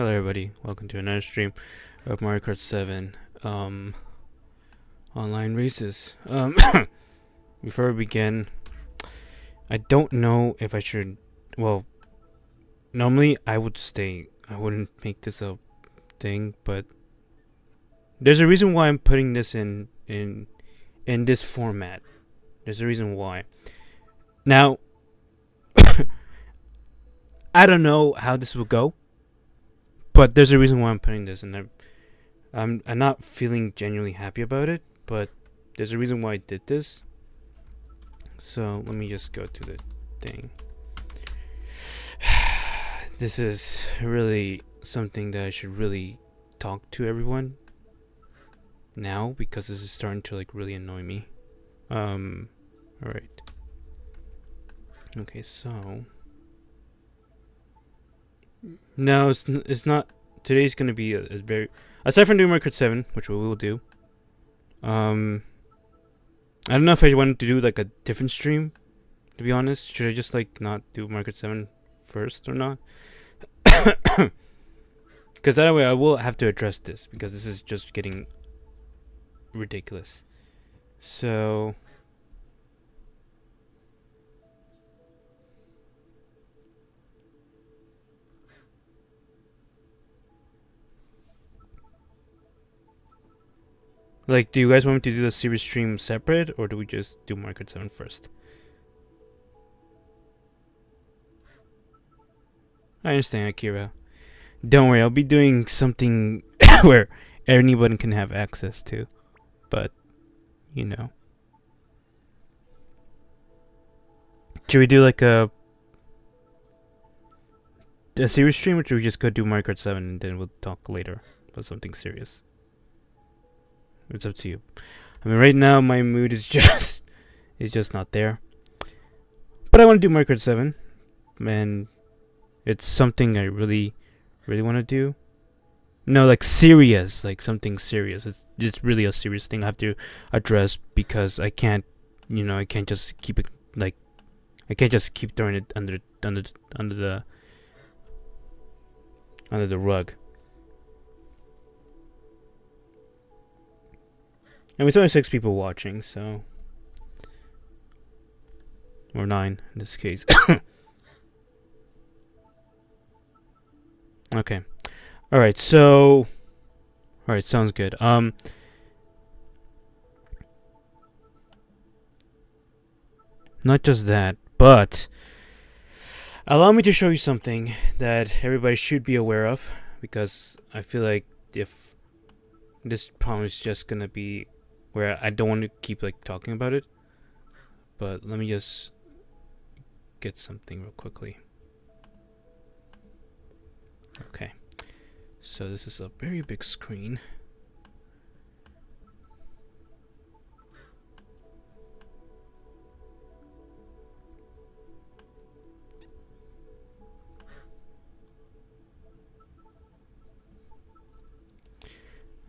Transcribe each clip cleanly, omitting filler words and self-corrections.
Hello everybody, welcome to another stream of Mario Kart 7 online races. Before we begin, I don't know if I should, well, normally I wouldn't make this a thing, but there's a reason why I'm putting this in this format. There's a reason why. Now, I don't know how this will go, but there's a reason why I'm putting this, and I'm not feeling genuinely happy about it, but there's a reason why I did this. So let me just go to the thing. This is really something that I should really talk to everyone now, because this is starting to like really annoy me. Alright. Okay, so no, it's not. Today's gonna be a very, aside from doing Mario Kart 7, which we will do. I don't know if I wanted to do like a different stream. To be honest, should I just like not do Mario Kart 7 first or not? Because that way I will have to address this, because this is just getting ridiculous. So like, do you guys want me to do the series stream separate, or do we just do Mario Kart 7 first? I understand, Akira. Don't worry, I'll be doing something where anyone can have access to. But, you know. Should we do like a series stream, or should we just go do Mario Kart 7 and then we'll talk later about something serious? It's up to you. I mean, right now my mood is just not there. But I want to do Mario Kart 7, and it's something I really want to do. No, like serious, like something serious. It's really a serious thing I have to address, because I can't, I can't just keep it like, I can't just keep throwing it under the rug. And it's only 6 people watching, so, or 9 in this case. Okay. Alright, so, alright, sounds good. Not just that, but allow me to show you something that everybody should be aware of, because I feel like if this problem is just gonna be where I don't want to keep like talking about it. But let me just get something real quickly. Okay, so this is a very big screen.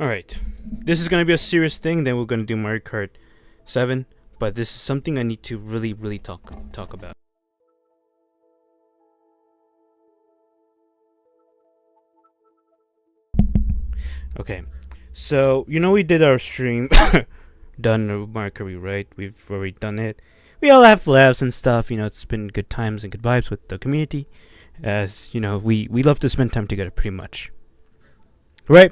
Alright, this is gonna be a serious thing, then we're gonna do Mario Kart 7, but this is something I need to really talk about. Okay, so we did our stream done Mario Kart, right? We've already done it. We all have laughs and stuff, it's been good times and good vibes with the community, as we love to spend time together pretty much, right?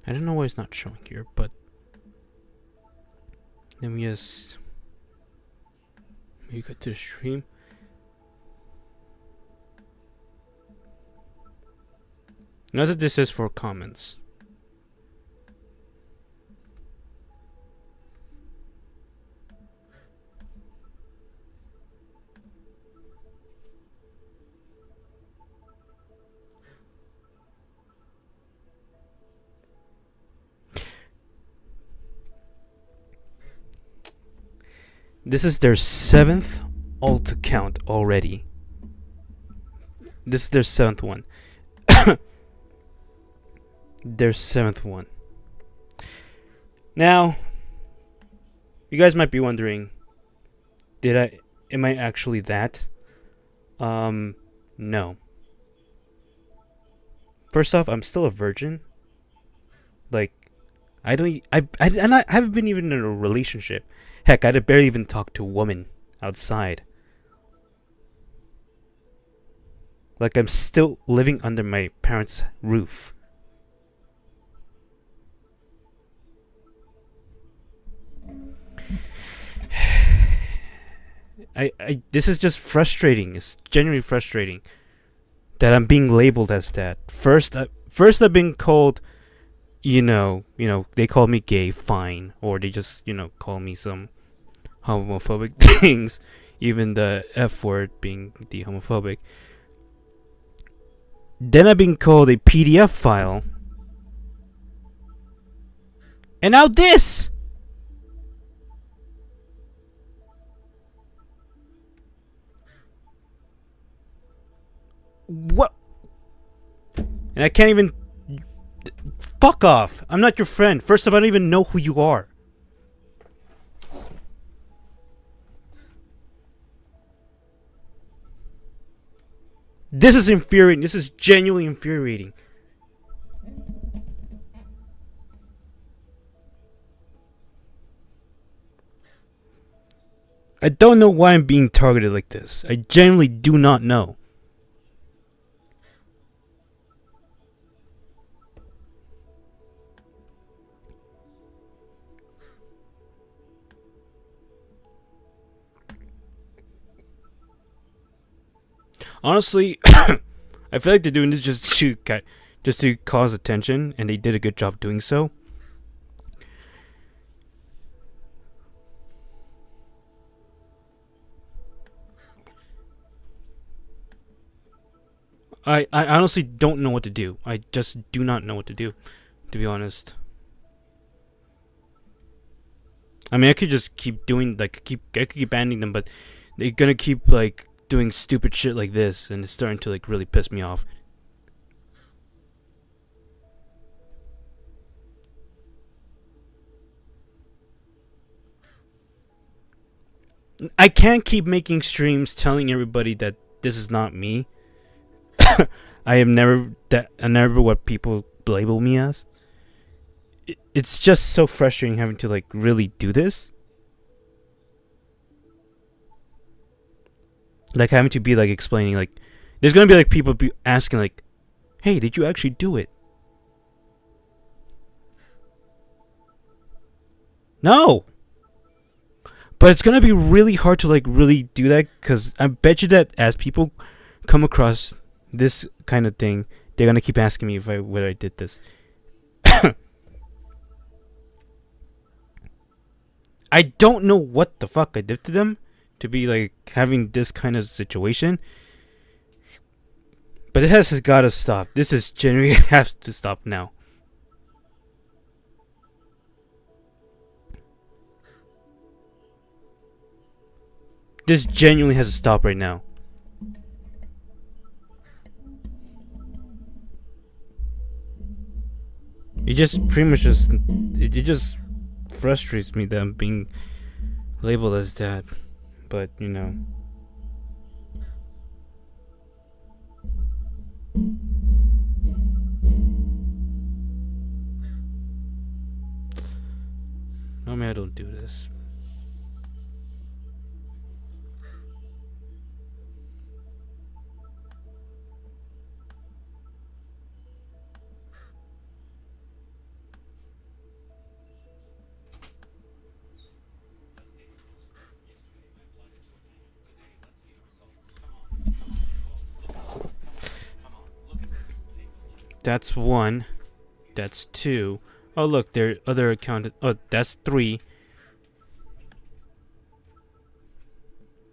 I don't know why it's not showing here, but let me just maybe go to the stream. Note that this is for comments. This is their 7th alt account already. This is their 7th one. Their 7th one. Now, you guys might be wondering, am I actually that? No. First off, I'm still a virgin. Like, I haven't been even in a relationship. Heck, I'd barely even talked to a woman outside. Like, I'm still living under my parents' roof. This is just frustrating. It's genuinely frustrating that I'm being labeled as that. First I've been called, they call me gay, fine, or they just, call me some homophobic things, even the F word being the homophobic. Then I've been called a PDF file. And now this! What? And I can't even... Fuck off! I'm not your friend. First of all, I don't even know who you are. This is infuriating. This is genuinely infuriating. I don't know why I'm being targeted like this. I genuinely do not know. Honestly, I feel like they're doing this just to cause attention, and they did a good job doing so. I honestly don't know what to do. I just do not know what to do, to be honest. I mean, I could just keep doing I could keep banning them, but they're gonna keep doing stupid shit like this, and it's starting to really piss me off. I can't keep making streams telling everybody that this is not me. I am never what people label me as. It's just so frustrating having to really do this. Having to be explaining there's gonna be people be asking hey, did you actually do it? No. But it's gonna be really hard to really do that, because I bet you that as people come across this kind of thing, they're gonna keep asking me whether I did this. I don't know what the fuck I did to them to be having this kind of situation. But it has gotta stop. This is genuinely has to stop now. This genuinely has to stop right now. It just pretty much it just frustrates me that I'm being labeled as that. But normally I don't do this. That's 1. That's 2. Oh, look, there are other account. Oh, that's 3.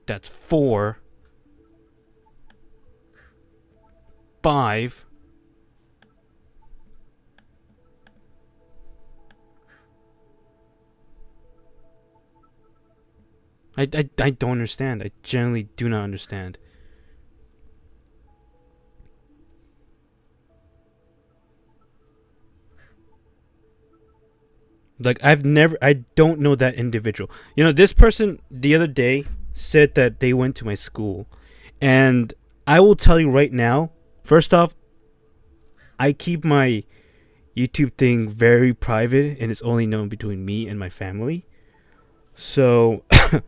That's 4. 5. I don't understand. I generally do not understand. Like, I don't know that individual. You know, this person the other day said that they went to my school. And I will tell you right now, first off, I keep my YouTube thing very private and it's only known between me and my family. So, I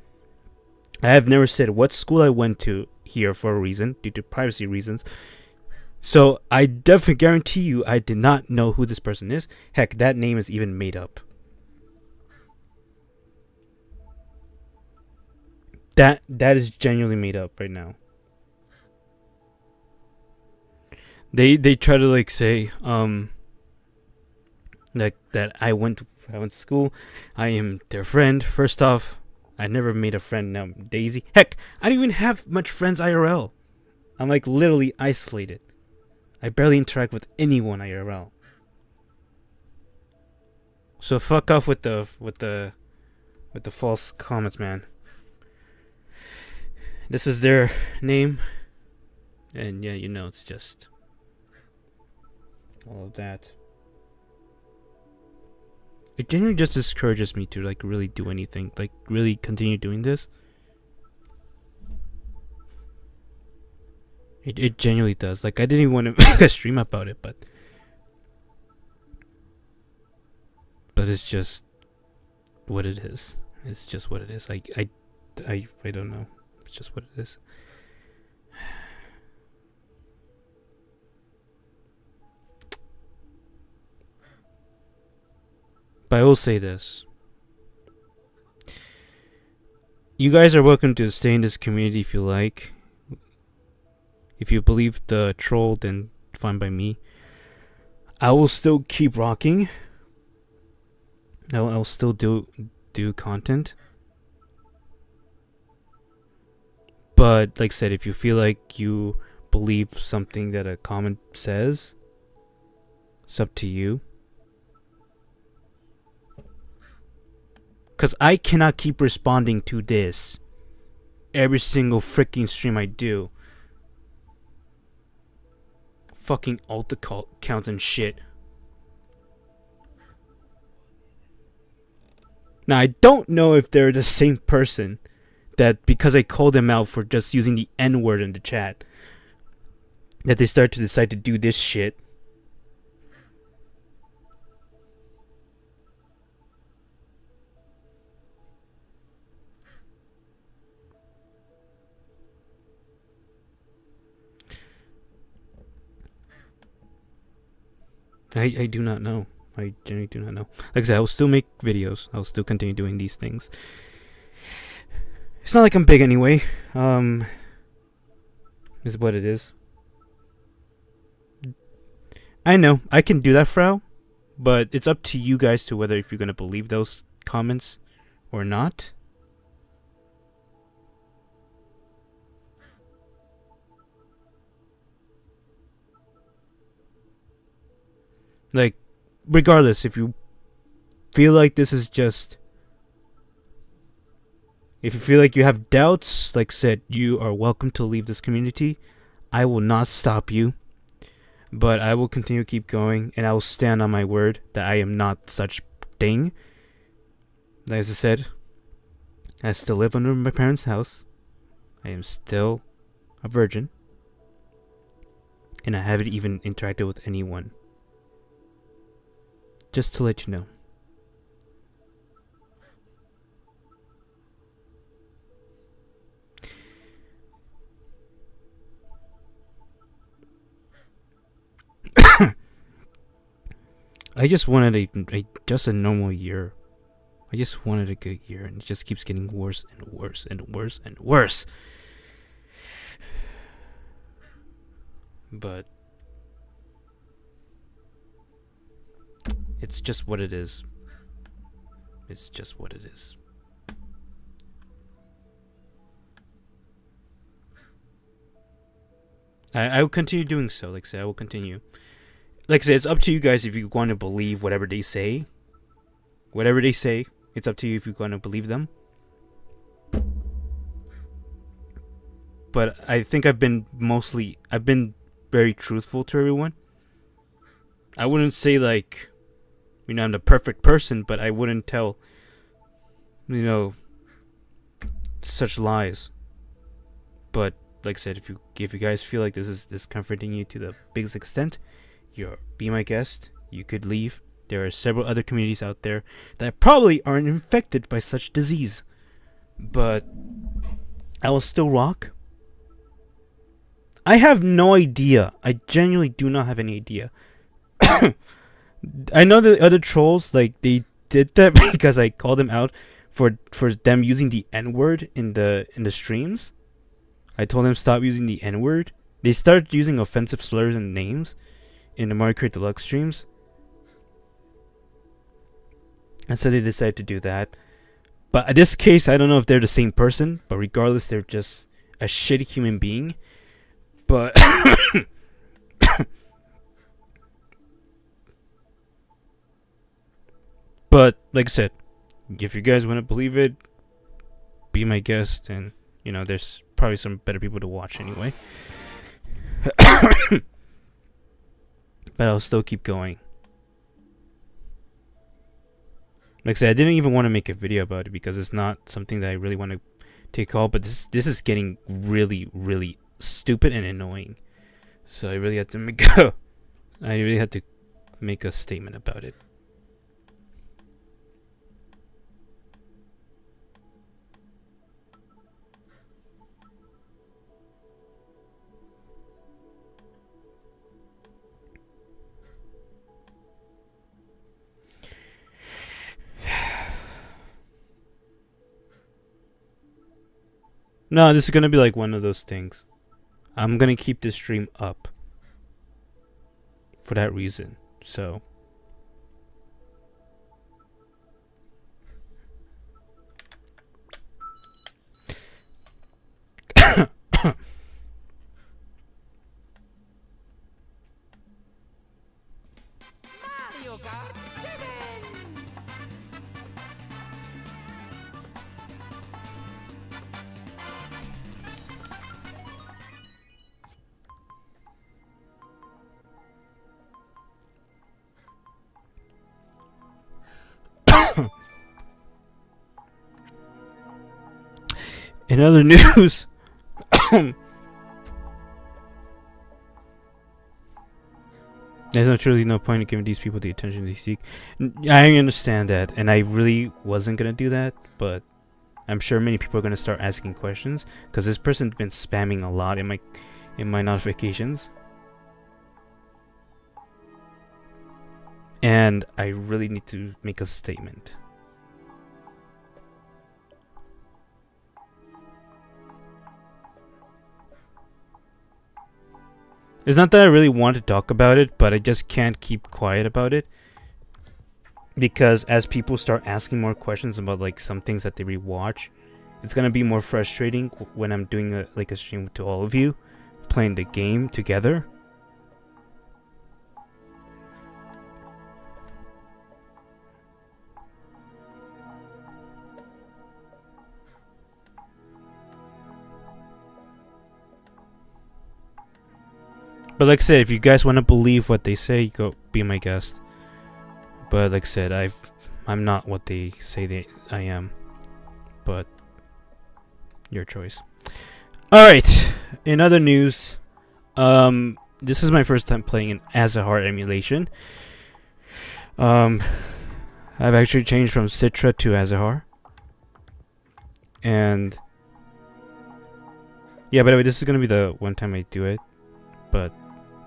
have never said what school I went to here for a reason, due to privacy reasons. So, I definitely guarantee you I did not know who this person is. Heck, that name is even made up. That is genuinely made up right now. They try to like say like that I went to school, I am their friend. First off, I never made a friend named Daisy. Heck, I don't even have much friends IRL. I'm like literally isolated. I barely interact with anyone IRL. So fuck off with the false comments, man. This is their name, and yeah, you know, it's just all of that. It genuinely just discourages me to like really do anything, like really continue doing this. It genuinely does. Like, I didn't even want to make a stream about it, but it's just what it is. It's just what it is. I don't know. It's just what it is. But I will say this. You guys are welcome to stay in this community if you like. If you believe the troll, then fine by me. I will still keep rocking. I'll still do content. But like I said, if you feel like you believe something that a comment says, it's up to you. Because I cannot keep responding to this every single freaking stream I do. Fucking alt accounts and shit. Now, I don't know if they're the same person that because I called them out for just using the N-word in the chat, that they start to decide to do this shit. I do not know. I genuinely do not know. Like I said, I will still make videos. I'll still continue doing these things. It's not like I'm big anyway. Is what it is. I know I can do that, Frau, but it's up to you guys to whether if you're gonna believe those comments or not. Like, regardless, if you feel like this is just, if you feel like you have doubts, like said, you are welcome to leave this community. I will not stop you, but I will continue to keep going, and I will stand on my word that I am not such thing. Like as I said, I still live under my parents' house. I am still a virgin, and I haven't even interacted with anyone. Just to let you know. I just wanted just a normal year. I just wanted a good year, and it just keeps getting worse and worse and worse and worse. But it's just what it is. It's just what it is. I will continue doing so. Like I said, I will continue. Like I said, it's up to you guys if you want to believe whatever they say. Whatever they say, it's up to you if you want to believe them. but I think I've been very truthful to everyone. I wouldn't say like, I'm the perfect person, but I wouldn't tell, such lies. But like I said, if you guys feel like this is discomforting you to the biggest extent, be my guest. You could leave. There are several other communities out there that probably aren't infected by such disease, but I will still rock. I have no idea. I genuinely do not have any idea. I know the other trolls, like, they did that because I called them out for them using the N-word in the streams. I told them stop using the N-word. They started using offensive slurs and names in the Mario Kart Deluxe streams. And so they decided to do that. But in this case, I don't know if they're the same person, but regardless, they're just a shitty human being. But but like I said, if you guys want to believe it, be my guest, and there's probably some better people to watch anyway. But I'll still keep going. Like I said, I didn't even want to make a video about it because it's not something that I really want to take all. But this is getting really, really stupid and annoying. So I really had to make a statement about it. No, this is gonna be like one of those things. I'm gonna keep this stream up for that reason. So Mario Kart 7. in other news, there's truly no point in giving these people the attention they seek. I understand that, and I really wasn't gonna do that, but I'm sure many people are gonna start asking questions because this person's been spamming a lot in my notifications, and I really need to make a statement. It's not that I really want to talk about it, but I just can't keep quiet about it. Because as people start asking more questions about like some things that they rewatch, it's gonna be more frustrating when I'm doing a stream to all of you, playing the game together. But like I said, if you guys want to believe what they say, go be my guest. But like I said, I'm not what they say I am. But your choice. Alright, in other news, this is my first time playing an Azahar emulation. I've actually changed from Citra to Azahar. And yeah, by the way, this is gonna be the one time I do it. But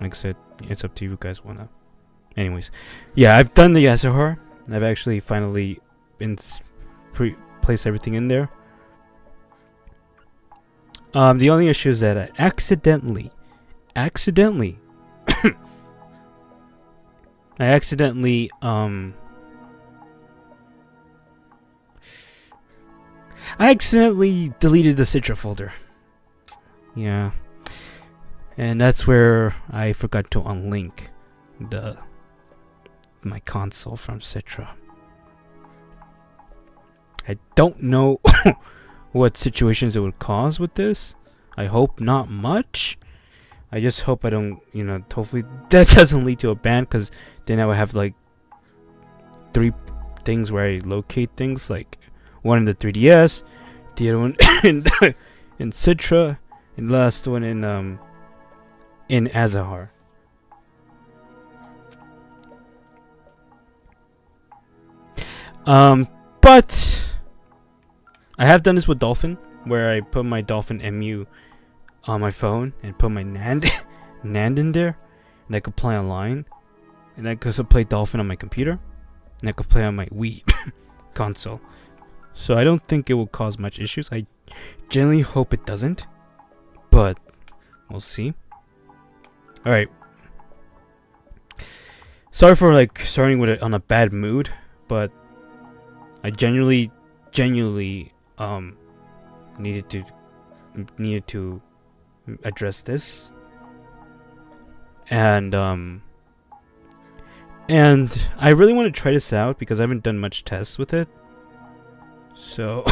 like I said, it's up to you guys wanna. Anyways, yeah, I've done the Azahar. I've actually finally placed everything in there. The only issue is that I accidentally deleted the Citra folder. Yeah. And that's where I forgot to unlink my console from Citra. I don't know what situations it would cause with this, I hope not much. I just hope I don't, hopefully that doesn't lead to a ban, because then I would have like 3 things where I locate things, like one in the 3DS, the other one in Citra, and the last one in Azahar. But I have done this with Dolphin, where I put my Dolphin MU on my phone and put my NAND NAND in there, and I could play online, and I could also play Dolphin on my computer, and I could play on my Wii console. So I don't think it will cause much issues. I generally hope it doesn't, but we'll see. All right. Sorry for like starting with it on a bad mood, but I genuinely needed to address this, and I really want to try this out because I haven't done much tests with it, so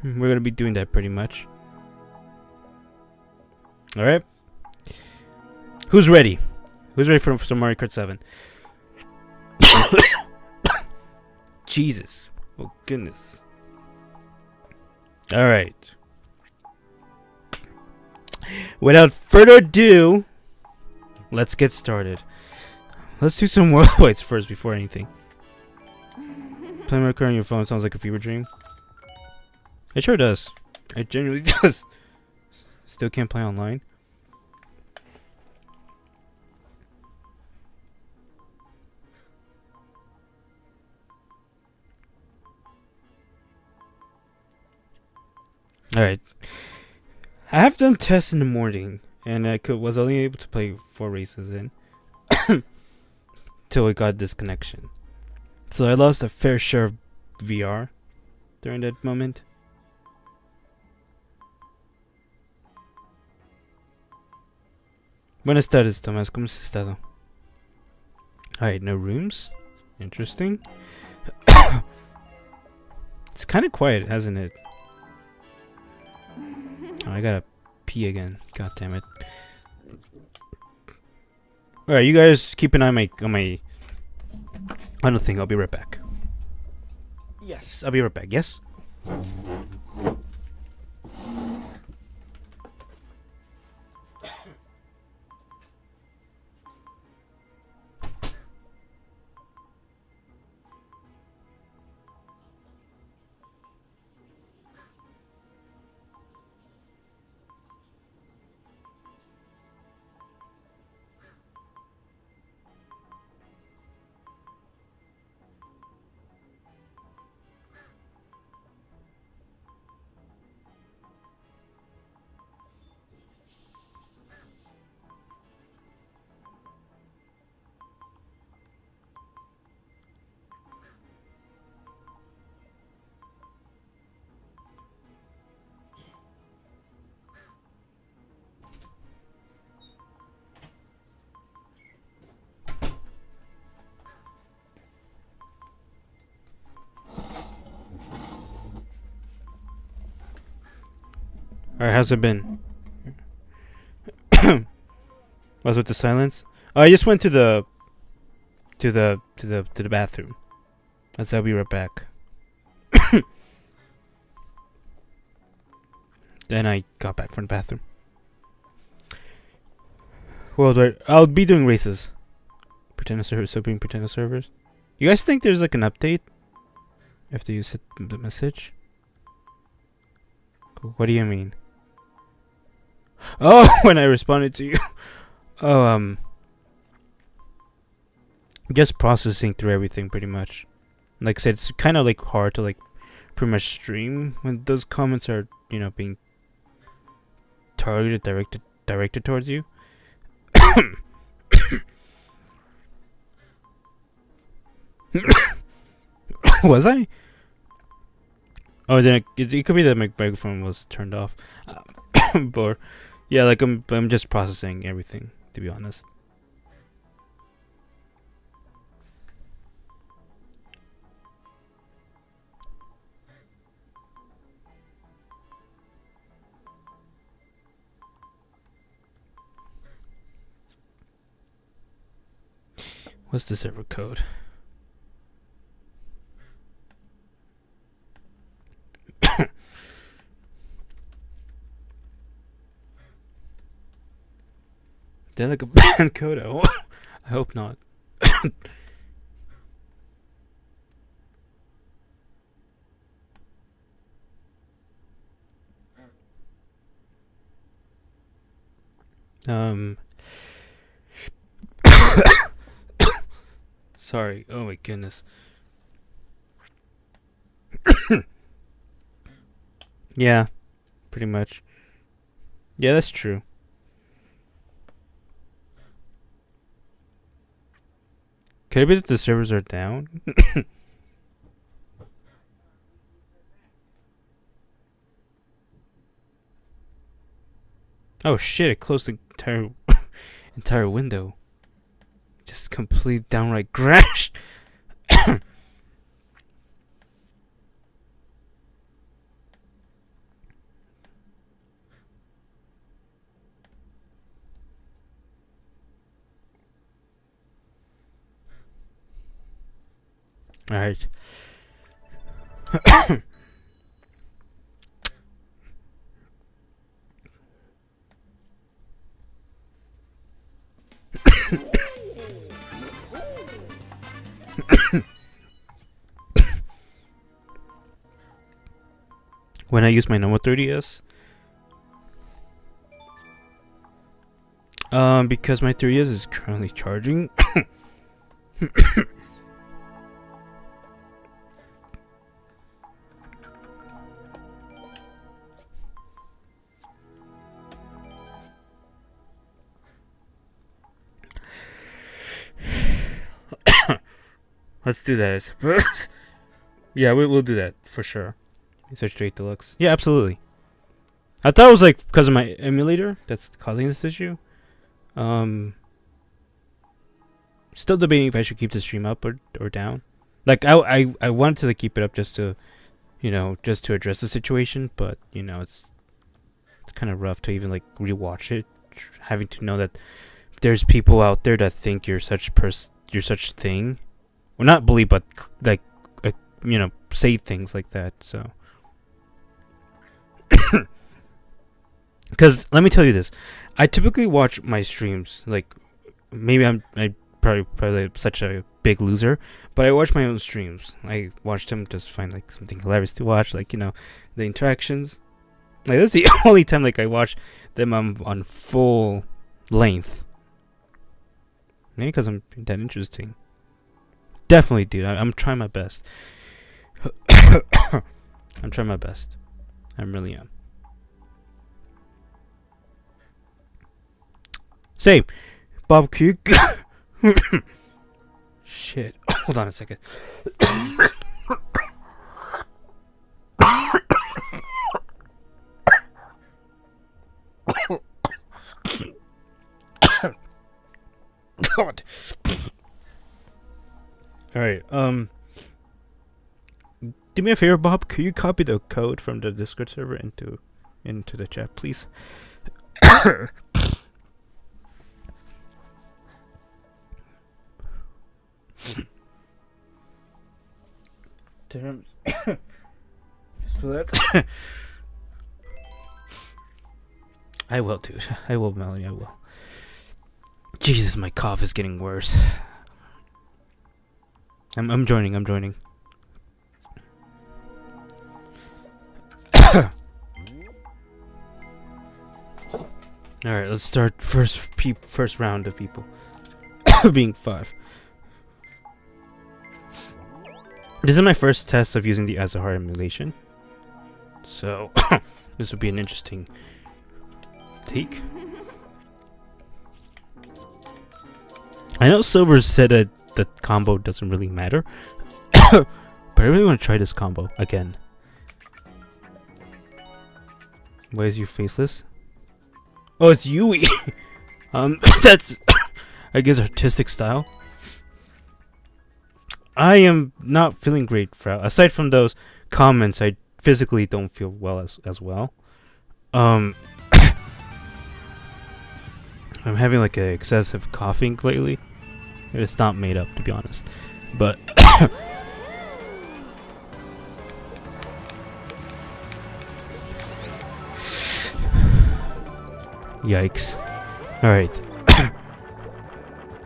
we're gonna be doing that pretty much. All right, who's ready? Who's ready for some Mario Kart 7? Jesus, oh goodness. All right. Without further ado, let's get started. Let's do some worldwide first before anything. Playing Mario Kart on your phone sounds like a fever dream. It sure does. It genuinely does. Still can't play online. Alright. I have done tests in the morning, and I was only able to play 4 races in till I got this connection. So I lost a fair share of VR during that moment. Buenas tardes, Tomás. ¿Cómo has estado? Alright, no rooms. Interesting. It's kind of quiet, hasn't it? Oh, I gotta pee again. God damn it. Alright, you guys keep an eye on my thing. I'll be right back. Yes, I'll be right back. Yes? Alright, how's it been? What's with the silence? Oh, I just went to the bathroom. I'll be right back. Then I got back from the bathroom. Well, I'll be doing races. Pretender servers, so being pretender servers. You guys think there's like an update after you sent the message? What do you mean? Oh, when I responded to you. Oh, just processing through everything pretty much. Like I said, it's kind of like hard to like pretty much stream when those comments are, being directed towards you. Was I? Oh, then it could be that my microphone was turned off. But yeah, like I'm just processing everything, to be honest. What's the server code? Then like a band code? I hope not. Sorry. Oh my goodness. Yeah, pretty much. Yeah, that's true. Could it be that the servers are down? Oh shit, it closed the entire window. Just complete downright crash. Alright. When I use my normal 3DS, because my 3DS is currently charging. Let's do that, I suppose. Yeah, we'll do that for sure. Search 8 Deluxe. Yeah, absolutely. I thought it was like because of my emulator that's causing this issue. Still debating if I should keep the stream up or down. Like I wanted to like, keep it up just to, just to address the situation, but it's kind of rough to even like rewatch it, having to know that there's people out there that think you're such thing. Well, not believe, but like say things like that. So, because let me tell you this, I typically watch my streams. Like, maybe I probably such a big loser, but I watch my own streams. I watch them just find like something hilarious to watch, like the interactions. Like that's the only time like I watch them on full length. Maybe because I'm that interesting. Definitely, dude. I'm trying my best. I'm trying my best. I really am. Same. Bob Q. Shit. Hold on a second. God. Alright, do me a favor, Bob. Could you copy the code from the Discord server into the chat, please? Terms. Just for that. I will, dude. I will, Melanie. I will. Jesus, my cough is getting worse. I'm joining. All right, let's start first round of people. Being 5. This is my first test of using the Azahar emulation, so this would be an interesting take. I know Silver said that the combo doesn't really matter, but I really want to try this combo again. Why is you faceless? Oh, it's Yui. That's I guess artistic style. I am not feeling great, Frau. Aside from those comments, I physically don't feel well as well. I'm having like a excessive coughing lately. It's not made up, to be honest. But yikes. Alright.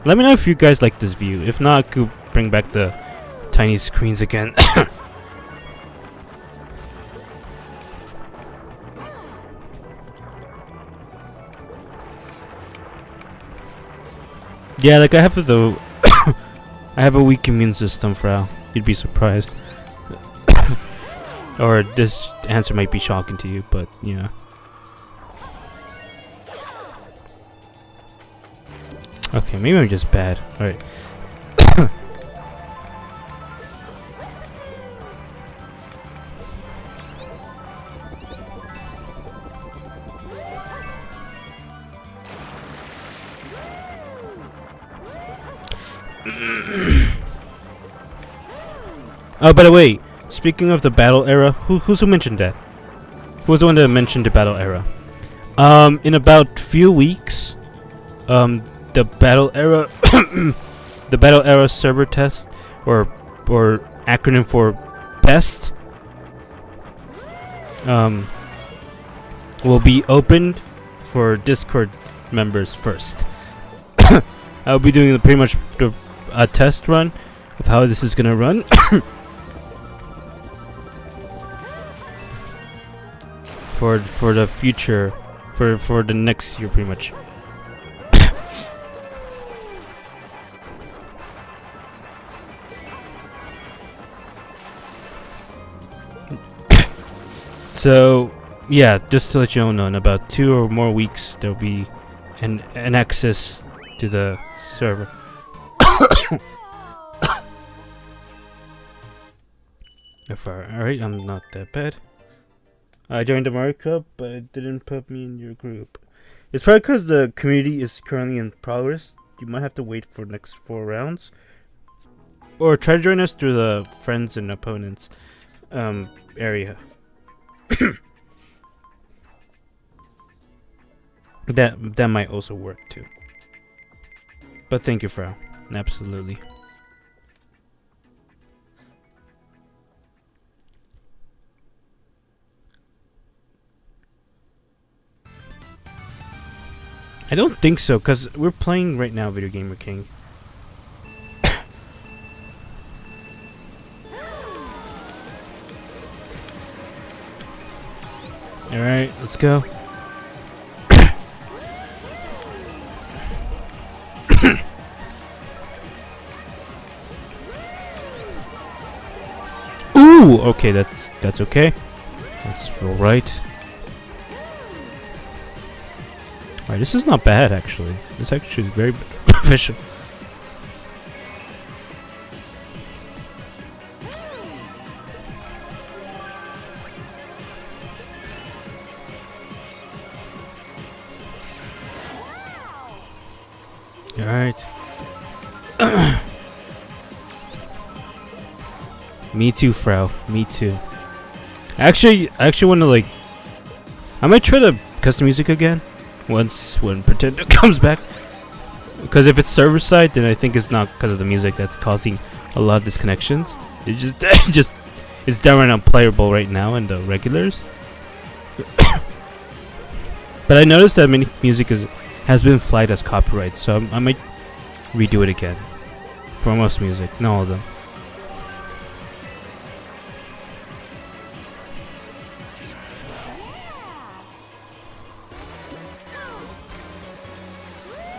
Let me know if you guys like this view. If not, I could bring back the tiny screens again. Yeah, like I have the I have a weak immune system, Frau. You'd be surprised. Or this answer might be shocking to you, but yeah. Okay, maybe I'm just bad. Alright. Oh, by the way, speaking of the battle era, who mentioned that? Who was the one that mentioned the battle era? In about few weeks, the battle era, the battle era server test, or acronym for BEST, will be opened for Discord members first. I'll be doing pretty much a test run of how this is gonna run. For the future, for the next year, pretty much. So yeah, just to let you all know, in about 2 or more weeks, there'll be an access to the server. Alright, I'm not that bad. I joined the Mario Cup, but it didn't put me in your group. It's probably because the community is currently in progress. You might have to wait for the next 4 rounds. Or try to join us through the friends and opponents area. That might also work too. But thank you, Frau. Absolutely. I don't think so, because we're playing right now, Video Gamer King. Alright, let's go. Ooh, okay, that's okay. That's alright. Alright, this is not bad actually. This actually is very efficient. Alright. Me too, Frau. Me too. I actually want to like. I might try the custom music again once when Pretender comes back. Because if it's server side, then I think it's not because of the music that's causing a lot of disconnections. It just it's downright unplayable right now in the regulars. But I noticed that many music has been flagged as copyright, so I might redo it again for most music, not all of them.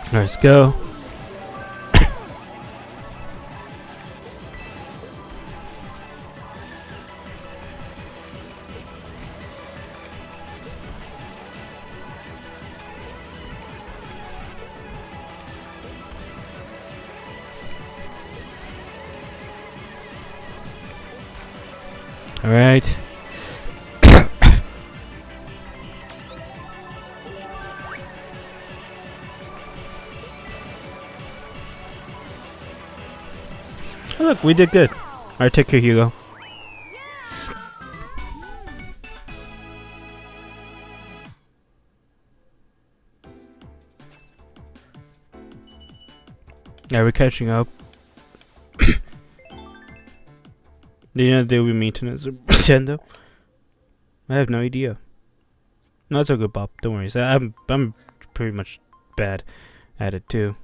Alright, let's go. Alright. Oh, look, we did good. Alright, take care, Hugo. Yeah, we're catching up. Do you know there will be maintenance of Nintendo? I have no idea. No, it's all good, Bob. Don't worry. So I'm pretty much bad at it too.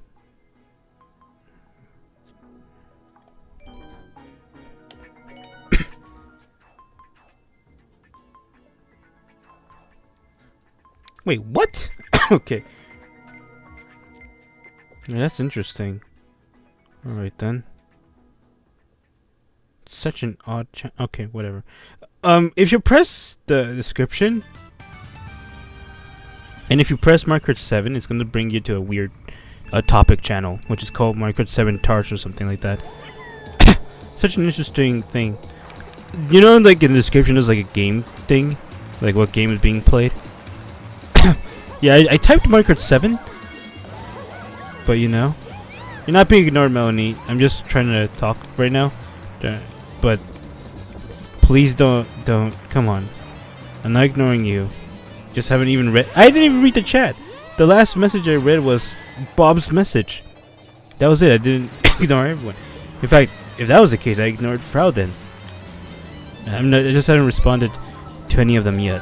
Wait, what? Okay. Yeah, that's interesting. Alright then. Such an odd okay, whatever. If you press the description, and if you press Minecraft 7, it's gonna bring you to a weird topic channel, which is called Minecraft 7 Tarts or something like that. Such an interesting thing. You know, like in the description there's like a game thing, like what game is being played. Yeah, I typed Minecraft 7, but you know, you're not being ignored, Melanie. I'm just trying to talk right now, but please don't. Come on, I'm not ignoring you. Just haven't even read. I didn't even read the chat. The last message I read was Bob's message. That was it. I didn't ignore everyone. In fact, if that was the case, I ignored Frau then. I just haven't responded to any of them yet.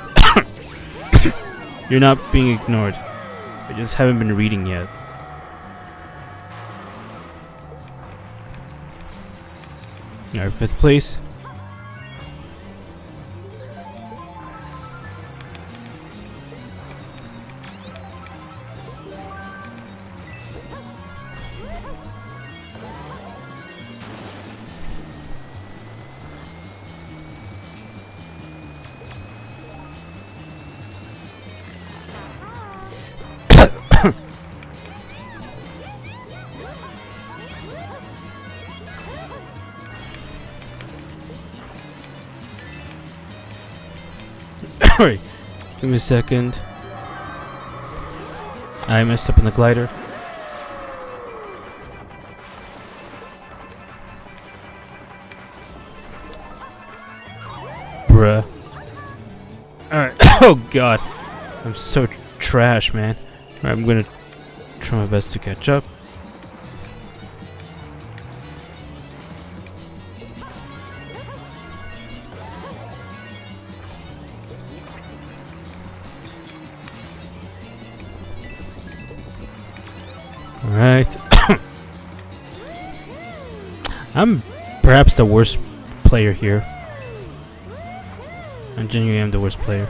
You're not being ignored. I just haven't been reading yet. Our 5th place. Alright, give me a second. I messed up in the glider. Bruh. Alright, oh god. I'm so trash, man. Alright, I'm gonna try my best to catch up. Alright. I'm perhaps the worst player here. I genuinely am the worst player.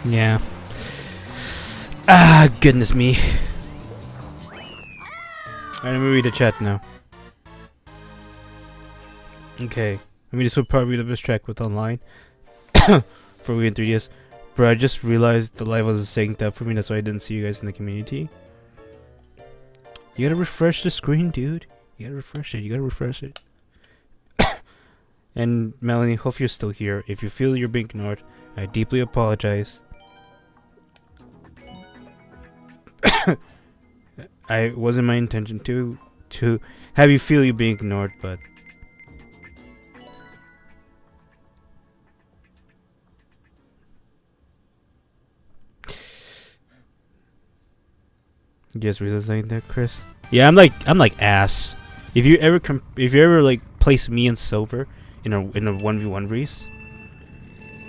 Yeah. Ah, goodness me. Alright, let me read the chat now. Okay, I mean this would probably be the best track with online for Wii and 3DS. Bro, I just realized the live wasn't synced up for me, that's why I didn't see you guys in the community. You gotta refresh the screen, dude. You gotta refresh it. And Melanie, hope you're still here. If you feel you're being ignored, I deeply apologize. I wasn't my intention to have you feel you're being ignored, but you just realizing that, Chris? Yeah, I'm like ass. If you ever like place me and Silver in a 1v1 race.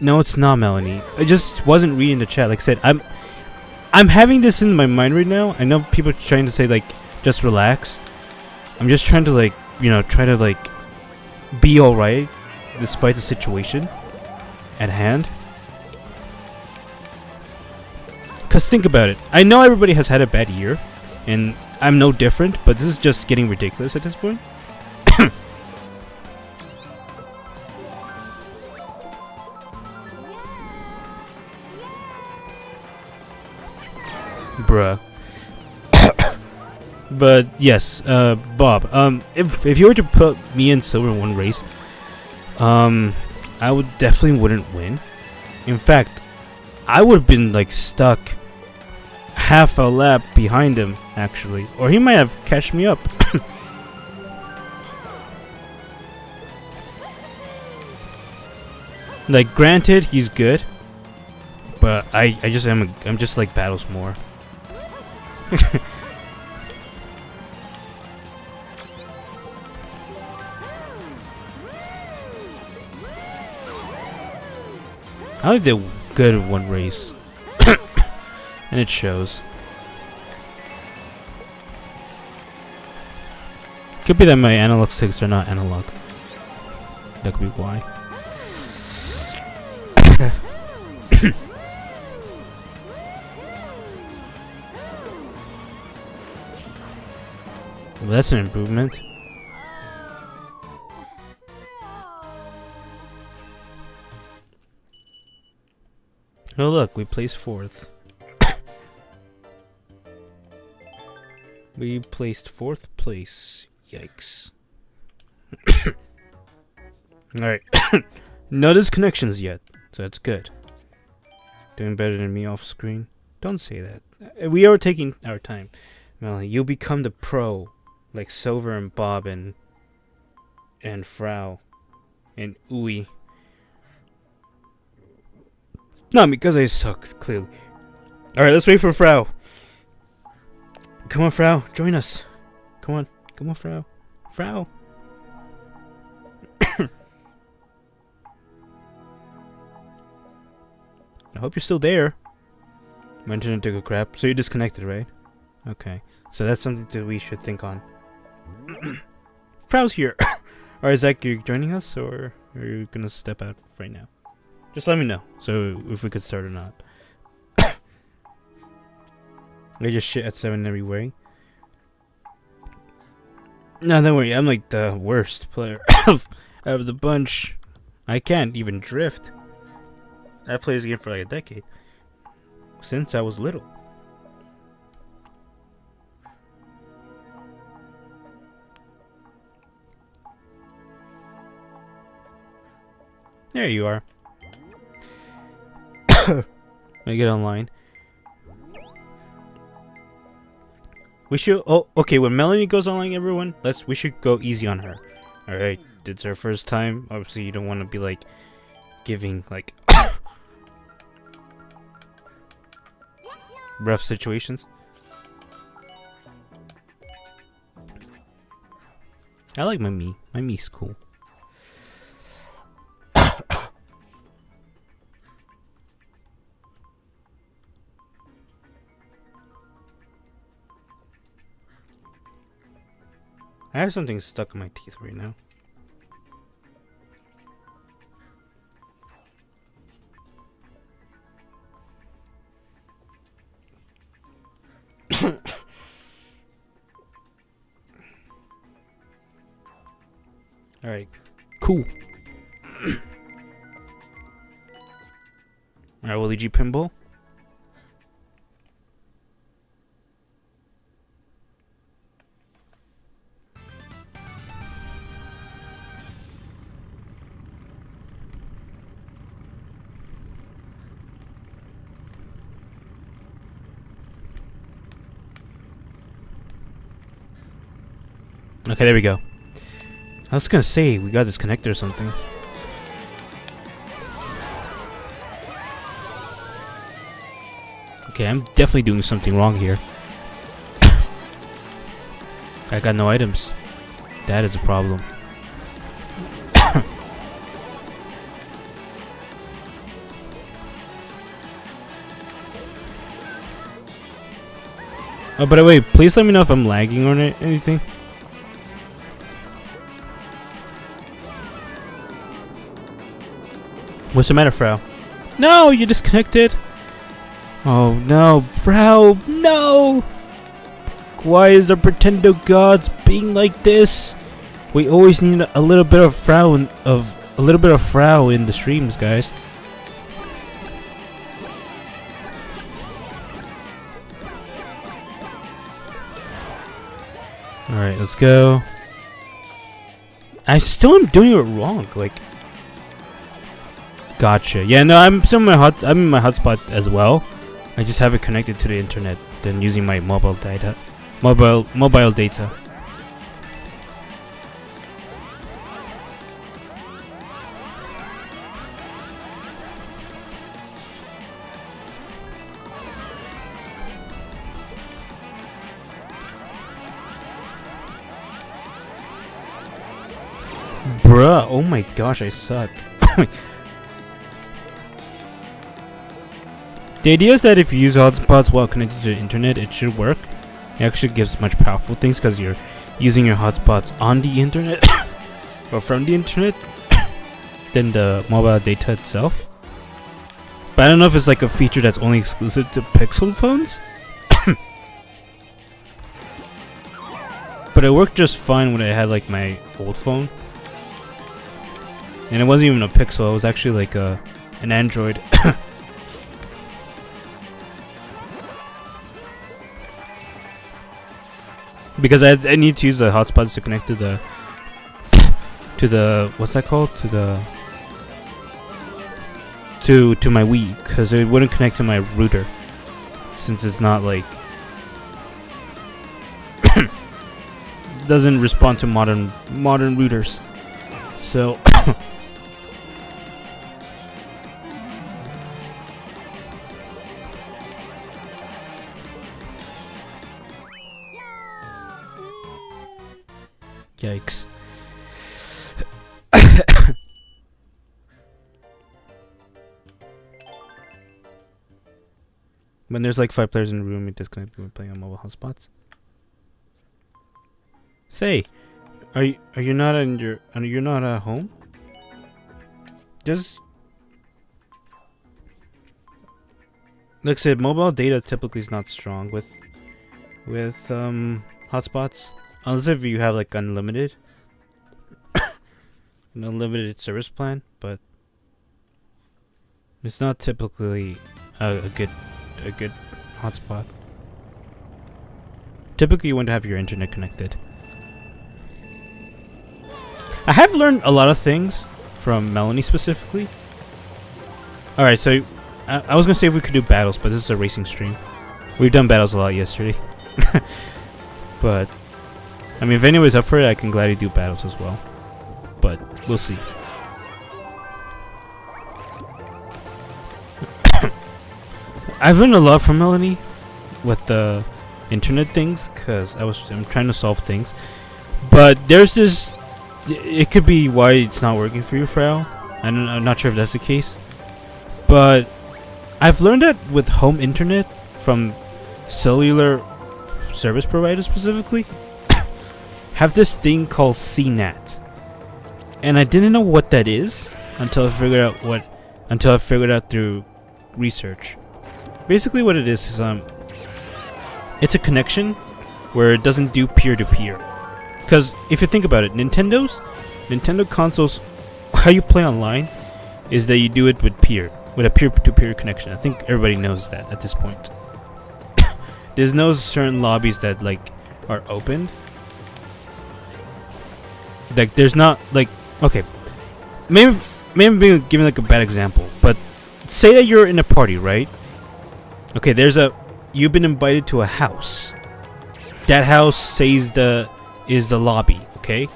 No, it's not, Melanie. I just wasn't reading the chat. Like I said, I'm having this in my mind right now. I know people are trying to say like just relax. I'm just trying to like, you know, try to like be alright despite the situation at hand. Cause think about it. I know everybody has had a bad year, and I'm no different. But this is just getting ridiculous at this point. Bruh. But yes, Bob. If you were to put me and Silver in one race, I would definitely wouldn't win. In fact, I would have been like stuck half a lap behind him, actually, or he might have catched me up. Like, granted, he's good, but I'm just like battles more. I like the good at one race, and it shows. Could be that my analog sticks are not analog. That could be why. Well, that's an improvement. Oh look, we placed 4th. We placed 4th place. Yikes. Alright. No disconnections yet, so that's good. Doing better than me off screen. Don't say that. We are taking our time. Melanie, you'll become the pro. Like Silver and Bob and Frau. And Uwe. Not because I suck, clearly. Alright, let's wait for Frau. Come on, Frau. Join us. Come on. Come on, Frau. Frau. I hope you're still there. My internet took a crap. So you're disconnected, right? Okay. So that's something that we should think on. Frau's here. Alright, Zach, you're joining us? Or are you gonna step out right now? Just let me know. So if we could start or not. I just shit at 7 every way. No, don't worry. I'm like the worst player out of the bunch. I can't even drift. I've played this game for like a decade. Since I was little. There you are. I get online. We should. Oh, okay. When Melanie goes online, everyone, we should go easy on her. All right, it's her first time. Obviously, you don't want to be like giving like rough situations. I like my Mii. My Mii's cool. I have something stuck in my teeth right now. Alright, cool. Alright, Willie G Pinball. Okay, there we go. I was gonna say, we got disconnected or something. Okay, I'm definitely doing something wrong here. I got no items. That is a problem. Oh, by the way, please let me know if I'm lagging or anything. What's the matter, Frau? No, you disconnected. Oh no, Frau, no! Why is the Pretendo gods being like this? We always need a little bit of Frau in the streams, guys. All right, let's go. I still am doing it wrong, like. Gotcha. Yeah, no, I'm in my hotspot as well. I just have it connected to the internet, then using my mobile data. Mobile data. Bruh, oh my gosh, I suck. The idea is that if you use hotspots while connected to the internet, it should work. It actually gives much powerful things because you're using your hotspots on the internet or from the internet than the mobile data itself. But I don't know if it's like a feature that's only exclusive to Pixel phones. But it worked just fine when I had like my old phone. And it wasn't even a Pixel, it was actually like an Android. Because I need to use the hotspots to connect to the what's that called? To my Wii, because it wouldn't connect to my router since it's not like doesn't respond to modern routers. So yikes. When there's like 5 players in the room, you disconnect when playing on mobile hotspots. Say, are you not in your you're not at home? Just like I said, mobile data typically is not strong with hotspots, unless if you have like unlimited an unlimited service plan, but it's not typically a good hotspot. Typically you want to have your internet connected. I have learned a lot of things from Melanie specifically. Alright, so I was gonna say if we could do battles, but this is a racing stream. We've done battles a lot yesterday. But I mean, if anyone's up for it, I can gladly do battles as well. But we'll see. I've learned a lot from Melanie with the internet things, because I'm trying to solve things. But there's this, it could be why it's not working for you, Frau. I'm not sure if that's the case. But I've learned that with home internet from cellular service providers specifically have this thing called CNAT. And I didn't know what that is until I figured out through research. Basically what it is it's a connection where it doesn't do peer-to-peer. Because if you think about it, Nintendo consoles, how you play online is that you do it with a peer-to-peer connection. I think everybody knows that at this point. There's no certain lobbies that like are opened. Like there's not like, okay, maybe I'm giving like a bad example, but say that you're in a party, right? Okay, you've been invited to a house. That house says is the lobby, okay?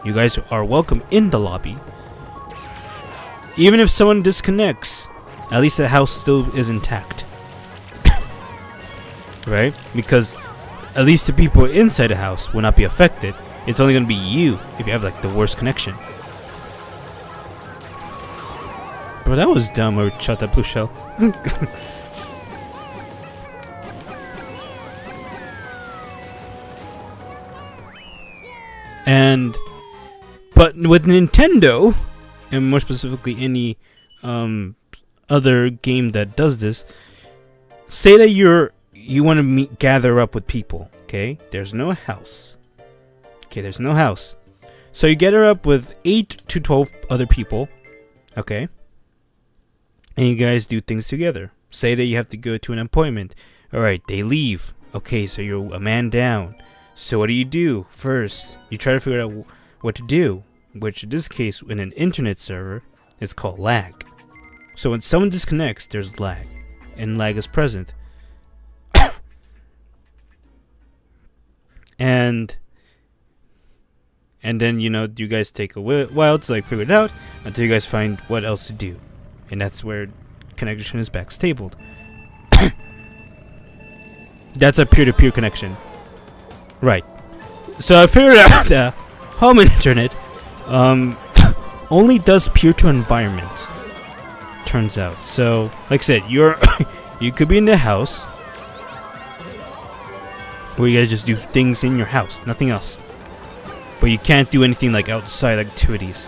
You guys are welcome in the lobby. Even if someone disconnects, at least the house still is intact. Right? Because at least the people inside the house will not be affected. It's only going to be you if you have like the worst connection. Bro, that was dumb. I shot that blue shell. But with Nintendo, and more specifically any other game that does this, say that you want to gather up with people, okay? There's no house. Okay, there's no house. So you gather up with 8 to 12 other people, okay? And you guys do things together. Say that you have to go to an appointment. Alright, they leave. Okay, so you're a man down. So what do? First, you try to figure out what to do, which in this case, in an internet server, it's called lag. So when someone disconnects, there's lag, and lag is present. and then, you know, you guys take a while to like figure it out until you guys find what else to do. And that's where connection is backstabled. That's a peer-to-peer connection. Right. So I figured out home internet only does peer to environment. Turns out. So, like I said, you could be in the house where you guys just do things in your house, nothing else. But you can't do anything like outside activities.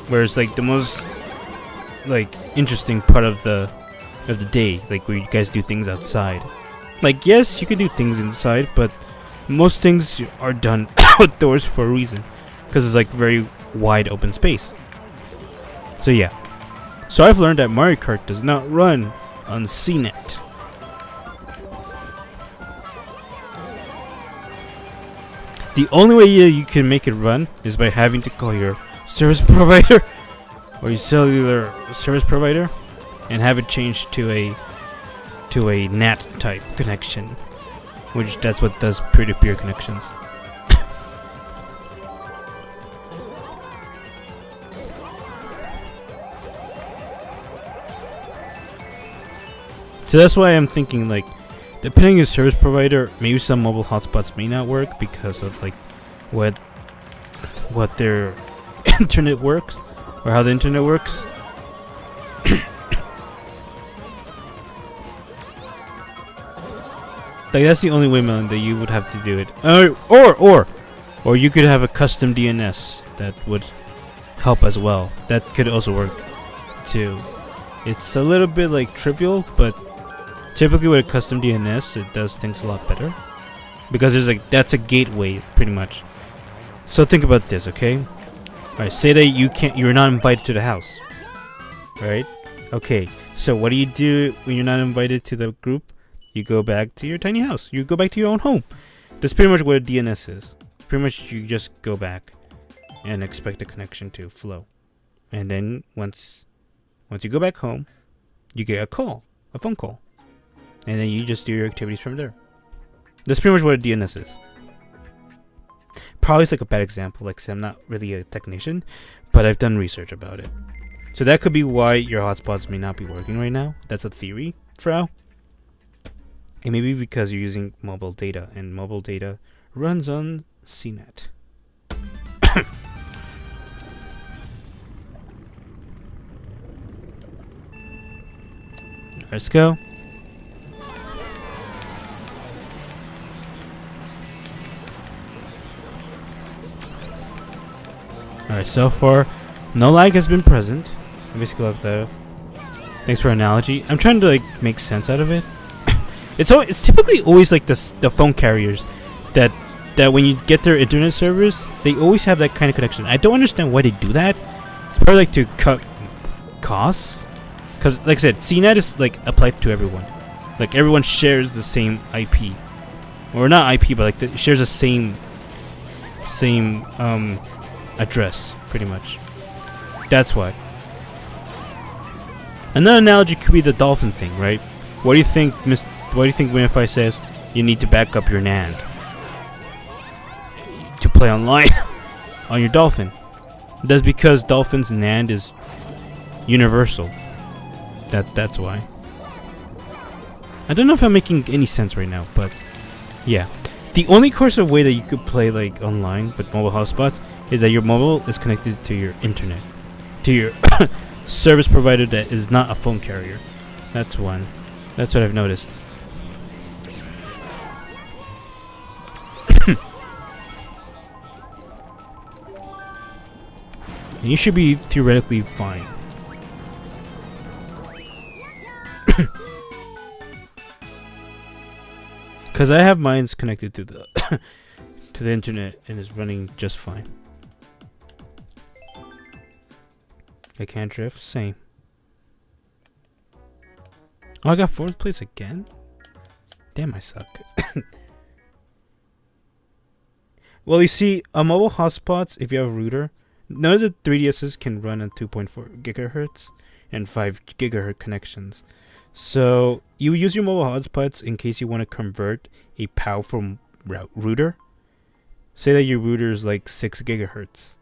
Whereas like the most like interesting part of the day, like where you guys do things outside. Like yes, you could do things inside, but most things are done outdoors for a reason, because it's like very wide open space. So yeah. So I've learned that Mario Kart does not run on CNET. The only way you can make it run is by having to call your service provider or your cellular service provider and have it changed to a NAT type connection, which that's what does peer-to-peer connections. So that's why I'm thinking, like, depending on your service provider, maybe some mobile hotspots may not work because of like what their internet works or how the internet works. Like that's the only way, Melon, that you would have to do it. Or you could have a custom DNS that would help as well. That could also work too. It's a little bit like trivial, but typically with a custom DNS, it does things a lot better because there's like that's a gateway pretty much. So think about this, okay? All right, say that you're not invited to the house, right? Okay, so what do you do when you're not invited to the group? You go back to your tiny house. You go back to your own home. That's pretty much what a DNS is. Pretty much you just go back and expect the connection to flow, and then once you go back home, you get a phone call. And then you just do your activities from there. That's pretty much what a DNS is. Probably it's like a bad example, like I'm not really a technician, but I've done research about it. So that could be why your hotspots may not be working right now. That's a theory, Frau. It may be because you're using mobile data, and mobile data runs on CNET. Let's go. Alright, so far, no lag has been present. Let me scroll up there. Thanks for analogy. I'm trying to like make sense out of it. It's typically always like the phone carriers that when you get their internet servers, they always have that kind of connection. I don't understand why they do that. It's probably like to cut costs. Because like I said, CNET is like applied to everyone. Like everyone shares the same IP. Or not IP, but like shares the same address, pretty much. That's why. Another analogy could be the dolphin thing, right? What do you think, if I says you need to back up your NAND to play online on your dolphin? That's because dolphin's NAND is universal. That's why. I don't know if I'm making any sense right now, but yeah. The only course of way that you could play like online with mobile hotspots is that your mobile is connected to your internet, to your service provider that is not a phone carrier. That's one. That's what I've noticed. And you should be theoretically fine. Because I have mine's connected to the to the internet and is running just fine. I can't drift. Same. Oh, I got 4th place again? Damn, I suck. Well, you see, on mobile hotspots, if you have a router, none of the 3DSs can run at 2.4 gigahertz and 5 gigahertz connections. So you use your mobile hotspots in case you want to convert a powerful router. Say that your router is like 6 gigahertz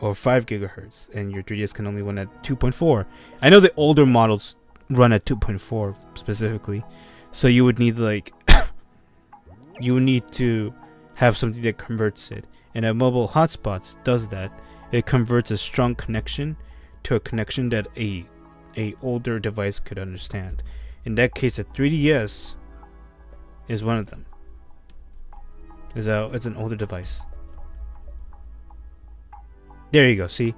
or 5 gigahertz and your 3DS can only run at 2.4. I know the older models run at 2.4 specifically. So you would need like you would need to have something that converts it. And a mobile hotspots does that. It converts a strong connection to a connection that a older device could understand. In that case, a 3DS is one of them. It's an older device. There you go. See,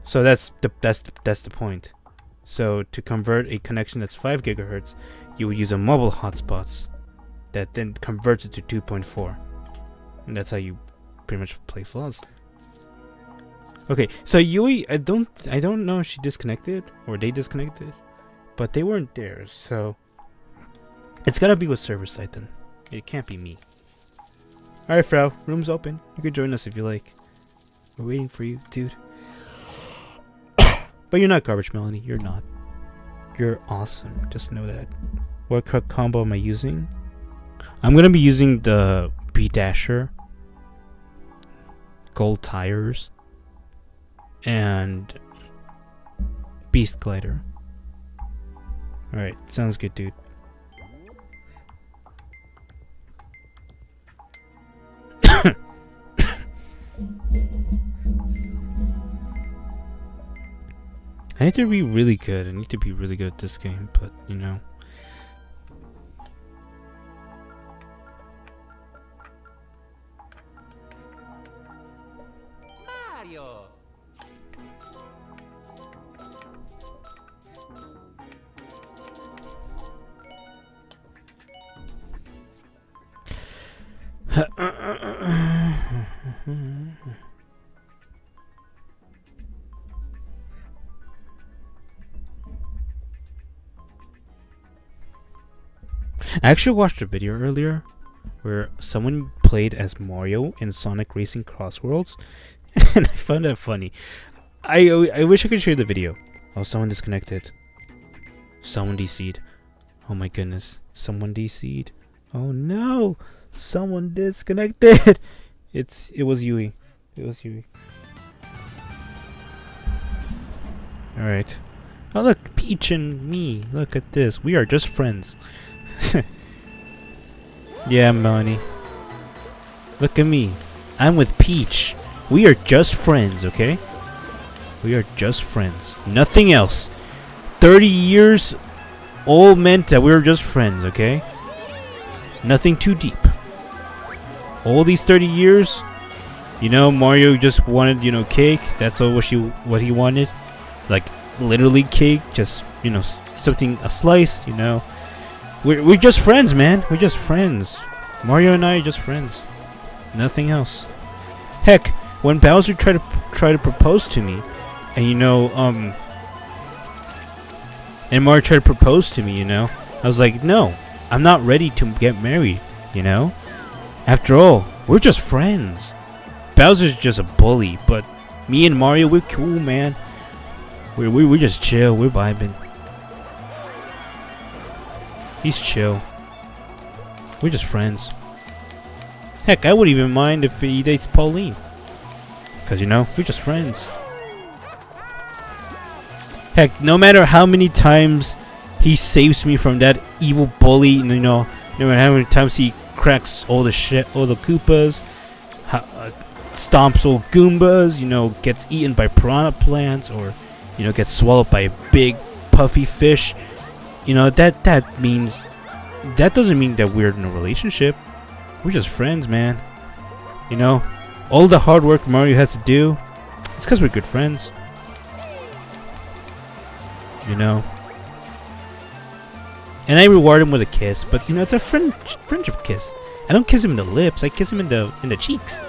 so that's the point. So to convert a connection that's 5 gigahertz, you will use a mobile hotspots that then converts it to 2.4, and that's how you pretty much play flawlessly. Okay, so Yui, I don't know if she disconnected or they disconnected, but they weren't there, so it's gotta be with server side then. It can't be me. All right, Frau, room's open. You can join us if you like. We're waiting for you, dude. But you're not garbage, Melanie. You're not. You're awesome. Just know that. What combo am I using? I'm gonna be using the B Dasher, Gold Tires, and Beast Glider. Alright, sounds good, dude. I need to be really good. I need to be really good at this game, but you know. Mario. I actually watched a video earlier where someone played as Mario in Sonic Racing Cross Worlds, and I found that funny. I wish I could share the video. Oh, someone disconnected. Someone DC'd. Oh my goodness. Someone DC'd. Oh no! Someone disconnected! It was Yui. It was Yui. Alright. Oh look, Peach and me. Look at this. We are just friends. Yeah, Melanie. Look at me. I'm with Peach. We are just friends, okay? We are just friends. Nothing else. 30 years all meant that we were just friends, okay? Nothing too deep. All these 30 years, you know, Mario just wanted, you know, cake. That's all what he wanted. Like, literally cake. Just, you know, something, a slice, you know. We're just friends, man. We're just friends. Mario and I are just friends. Nothing else. Heck, when Bowser tried to propose to me, and you know, and Mario tried to propose to me, you know, I was like, no, I'm not ready to get married, you know. After all, we're just friends. Bowser's just a bully, but me and Mario, we're cool, man. We're just chill. We're vibing. He's chill. We're just friends. Heck, I wouldn't even mind if he dates Pauline. Cause you know, we're just friends. Heck, no matter how many times he saves me from that evil bully, you know, no matter how many times he cracks all the Koopas, stomps all Goombas, you know, gets eaten by piranha plants, or, you know, gets swallowed by a big puffy fish. You know, that doesn't mean that we're in a relationship. We're just friends, man. You know, all the hard work Mario has to do, it's because we're good friends. You know. And I reward him with a kiss, but you know, it's a friendship kiss. I don't kiss him in the lips, I kiss him in the cheeks.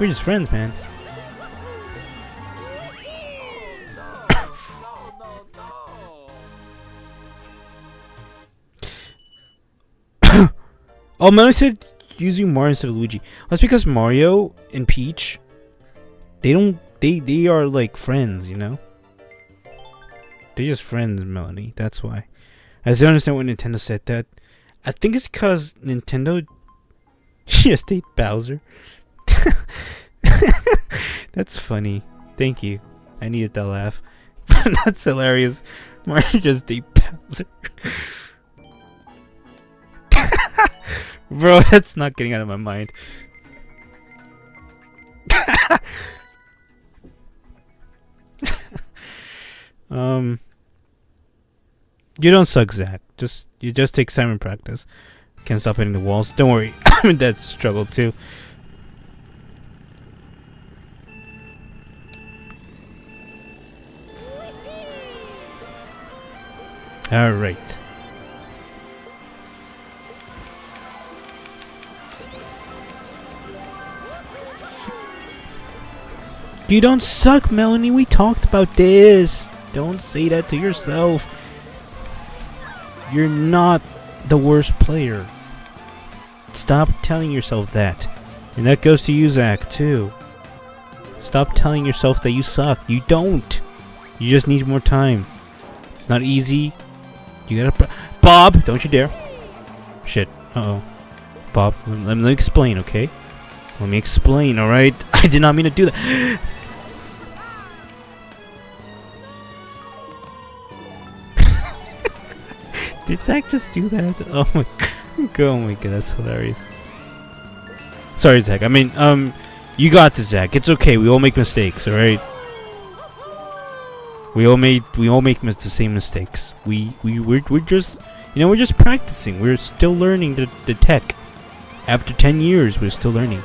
We're just friends, man. Oh, Melanie said using Mario instead of Luigi. Well, that's because Mario and Peach, they are like friends, you know? They're just friends, Melanie. That's why. I still understand why Nintendo said that. I think it's because Nintendo just ate Bowser. That's funny. Thank you. I needed that laugh. That's hilarious. Mario just ate Bowser. Bro, that's not getting out of my mind. You don't suck, Zach. You just take time and practice. Can't stop hitting the walls. Don't worry. I'm in that struggle too. Alright. You don't suck, Melanie. We talked about this. Don't say that to yourself. You're not the worst player. Stop telling yourself that. And that goes to you, Zach, too. Stop telling yourself that you suck. You don't. You just need more time. It's not easy. You gotta... Bob! Don't you dare. Shit. Uh-oh. Bob, let me explain, okay? Let me explain, alright? I did not mean to do that. Did Zach just do that? Oh my god, that's hilarious. Sorry, Zach. I mean, you got this, Zach. It's okay. We all make mistakes, alright? We all make the same mistakes. We're just, we're just practicing. We're still learning the tech. After 10 years, we're still learning.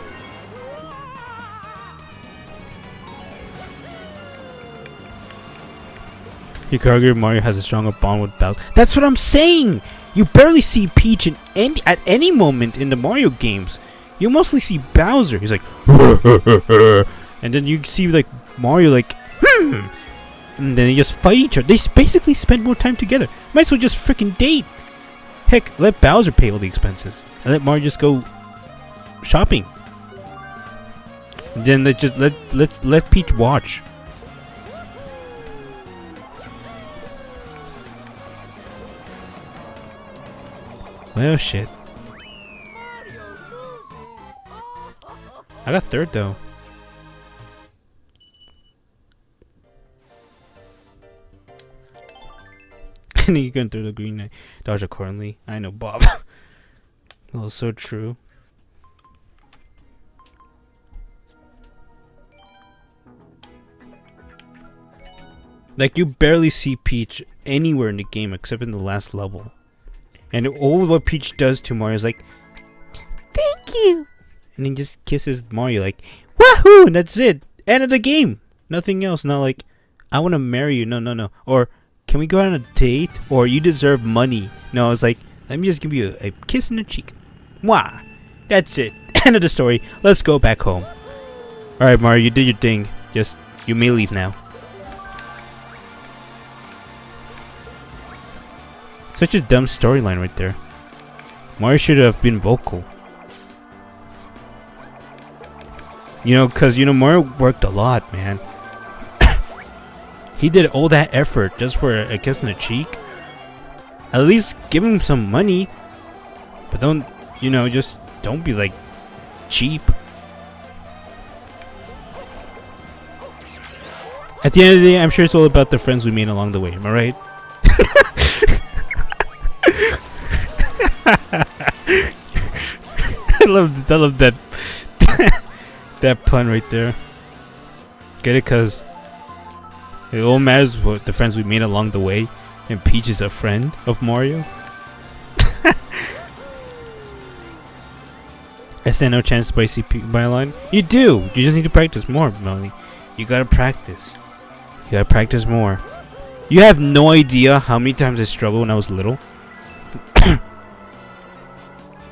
You could argue Mario has a stronger bond with Bowser. That's what I'm saying! You barely see Peach at any moment in the Mario games. You mostly see Bowser. He's like, and then you see like Mario like, and then they just fight each other. They basically spend more time together. Might as well just freaking date. Heck, let Bowser pay all the expenses and let Mario just go shopping. And then let's let Peach watch. Well, shit. I got third though. And then you going through the green light. Dodge accordingly. I know, Bob. Oh, so true. Like, you barely see Peach anywhere in the game except in the last level. And all what Peach does to Mario is like, thank you! And then just kisses Mario like, wahoo! And that's it. End of the game. Nothing else. Not like, I want to marry you. No. Or, can we go on a date? Or, you deserve money. No, it's like, let me just give you a kiss in the cheek. Mwah! That's it. End of the story. Let's go back home. Alright, Mario, you did your thing. Just, you may leave now. Such a dumb storyline right there. Mario should have been vocal. Because, Mario worked a lot, man. He did all that effort just for a kiss in the cheek. At least give him some money. But don't, just don't be like cheap. At the end of the day, I'm sure it's all about the friends we made along the way. Am I right? I love that that pun right there. Get it? Cause it all matters what the friends we made along the way, and Peach is a friend of Mario. I stand no chance by CP by a line. You do. You just need to practice more, Melanie. You gotta practice. You gotta practice more. You have no idea how many times I struggled when I was little.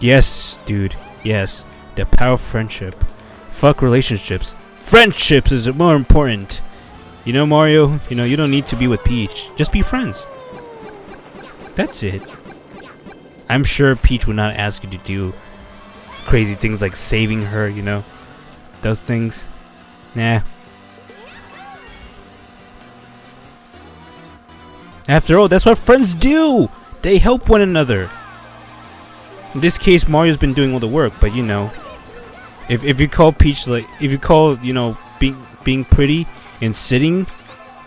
Yes, dude. Yes. The power of friendship. Fuck relationships. Friendships is more important. Mario, you don't need to be with Peach. Just be friends. That's it. I'm sure Peach would not ask you to do crazy things like saving her, Those things. Nah. After all, that's what friends do! They help one another. In this case, Mario's been doing all the work, but if you call Peach being pretty and sitting,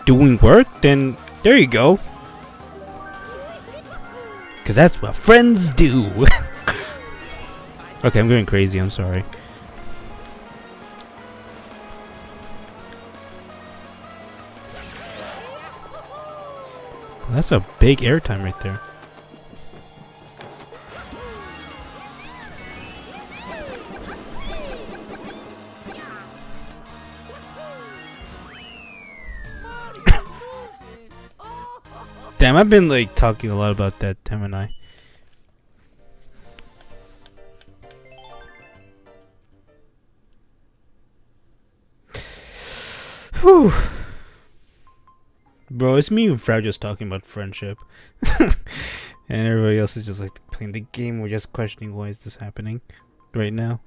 doing work, then there you go. Cause that's what friends do. Okay, I'm going crazy. I'm sorry. That's a big airtime right there. Damn, I've been like talking a lot about that, haven't I? Whew. Bro, it's me and Frau just talking about friendship. And everybody else is just like playing the game. We're just questioning why is this happening right now.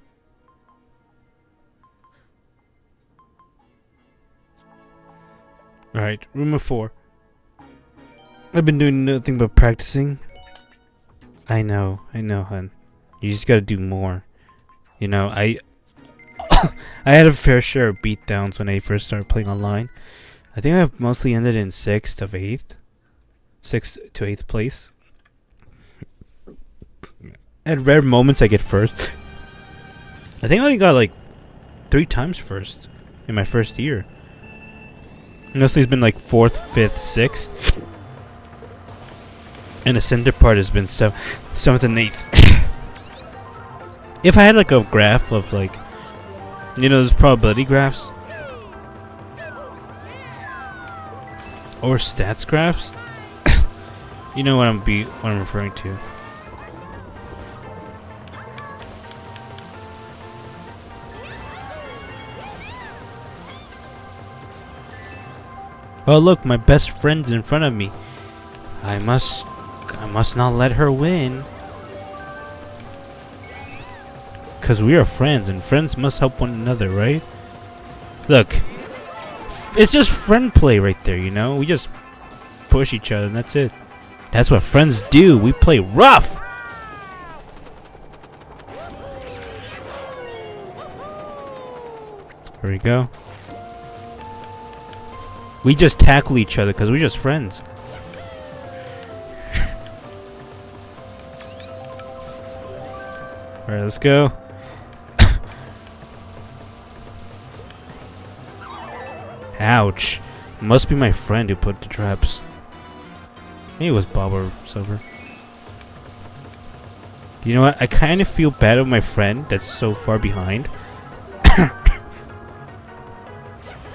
Alright, rumor 4. I've been doing nothing but practicing. I know, hun. You just gotta do more. You know, I had a fair share of beatdowns when I first started playing online. I think I've mostly ended in 6th to 8th. 6th to 8th place. At rare moments I get first. I think I only got like 3 times first in my first year. Mostly it's been like 4th, 5th, 6th. And the center part has been 7th and 8th. If I had like a graph of like, you know, those probability graphs or stats graphs, you know what I'm referring to. Oh look, my best friend's in front of me. I must not let her win. 'Cause we are friends, and friends must help one another, right? Look, it's just friend play right there, you know? We just push each other, and that's it. That's what friends do. We play rough! There we go. We just tackle each other, because we're just friends. Alright, let's go. Ouch. Must be my friend who put the traps. Maybe it was Bob or Silver. You know what? I kind of feel bad with my friend that's so far behind.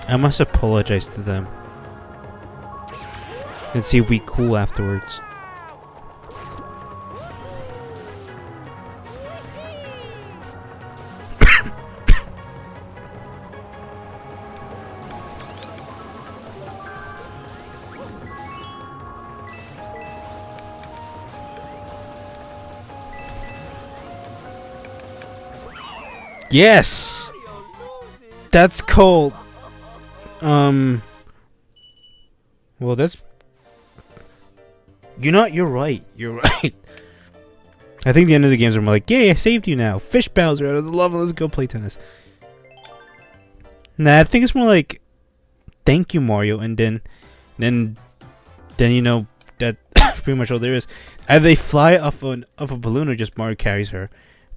I must apologize to them. And see if we cool afterwards. Yes! That's cold. Well, that's... You know what? You're right. You're right. I think the end of the games are more like, yay, I saved you now. Fish Bowser out of the lava. Let's go play tennis. Nah, I think it's more like, thank you, Mario. And then you know, that's pretty much all there is. Either they fly off a balloon or just Mario carries her.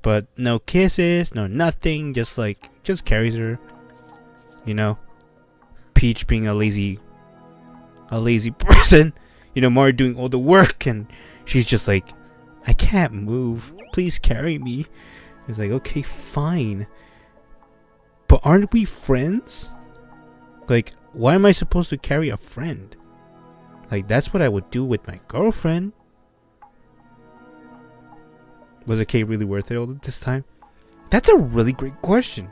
But no kisses, no nothing, just carries her. You know? Peach being a lazy person. You know, Mario doing all the work and she's just like, I can't move. Please carry me. It's like, okay, fine. But aren't we friends? Like, why am I supposed to carry a friend? Like, that's what I would do with my girlfriend. Was the cake really worth it all this time? That's a really great question.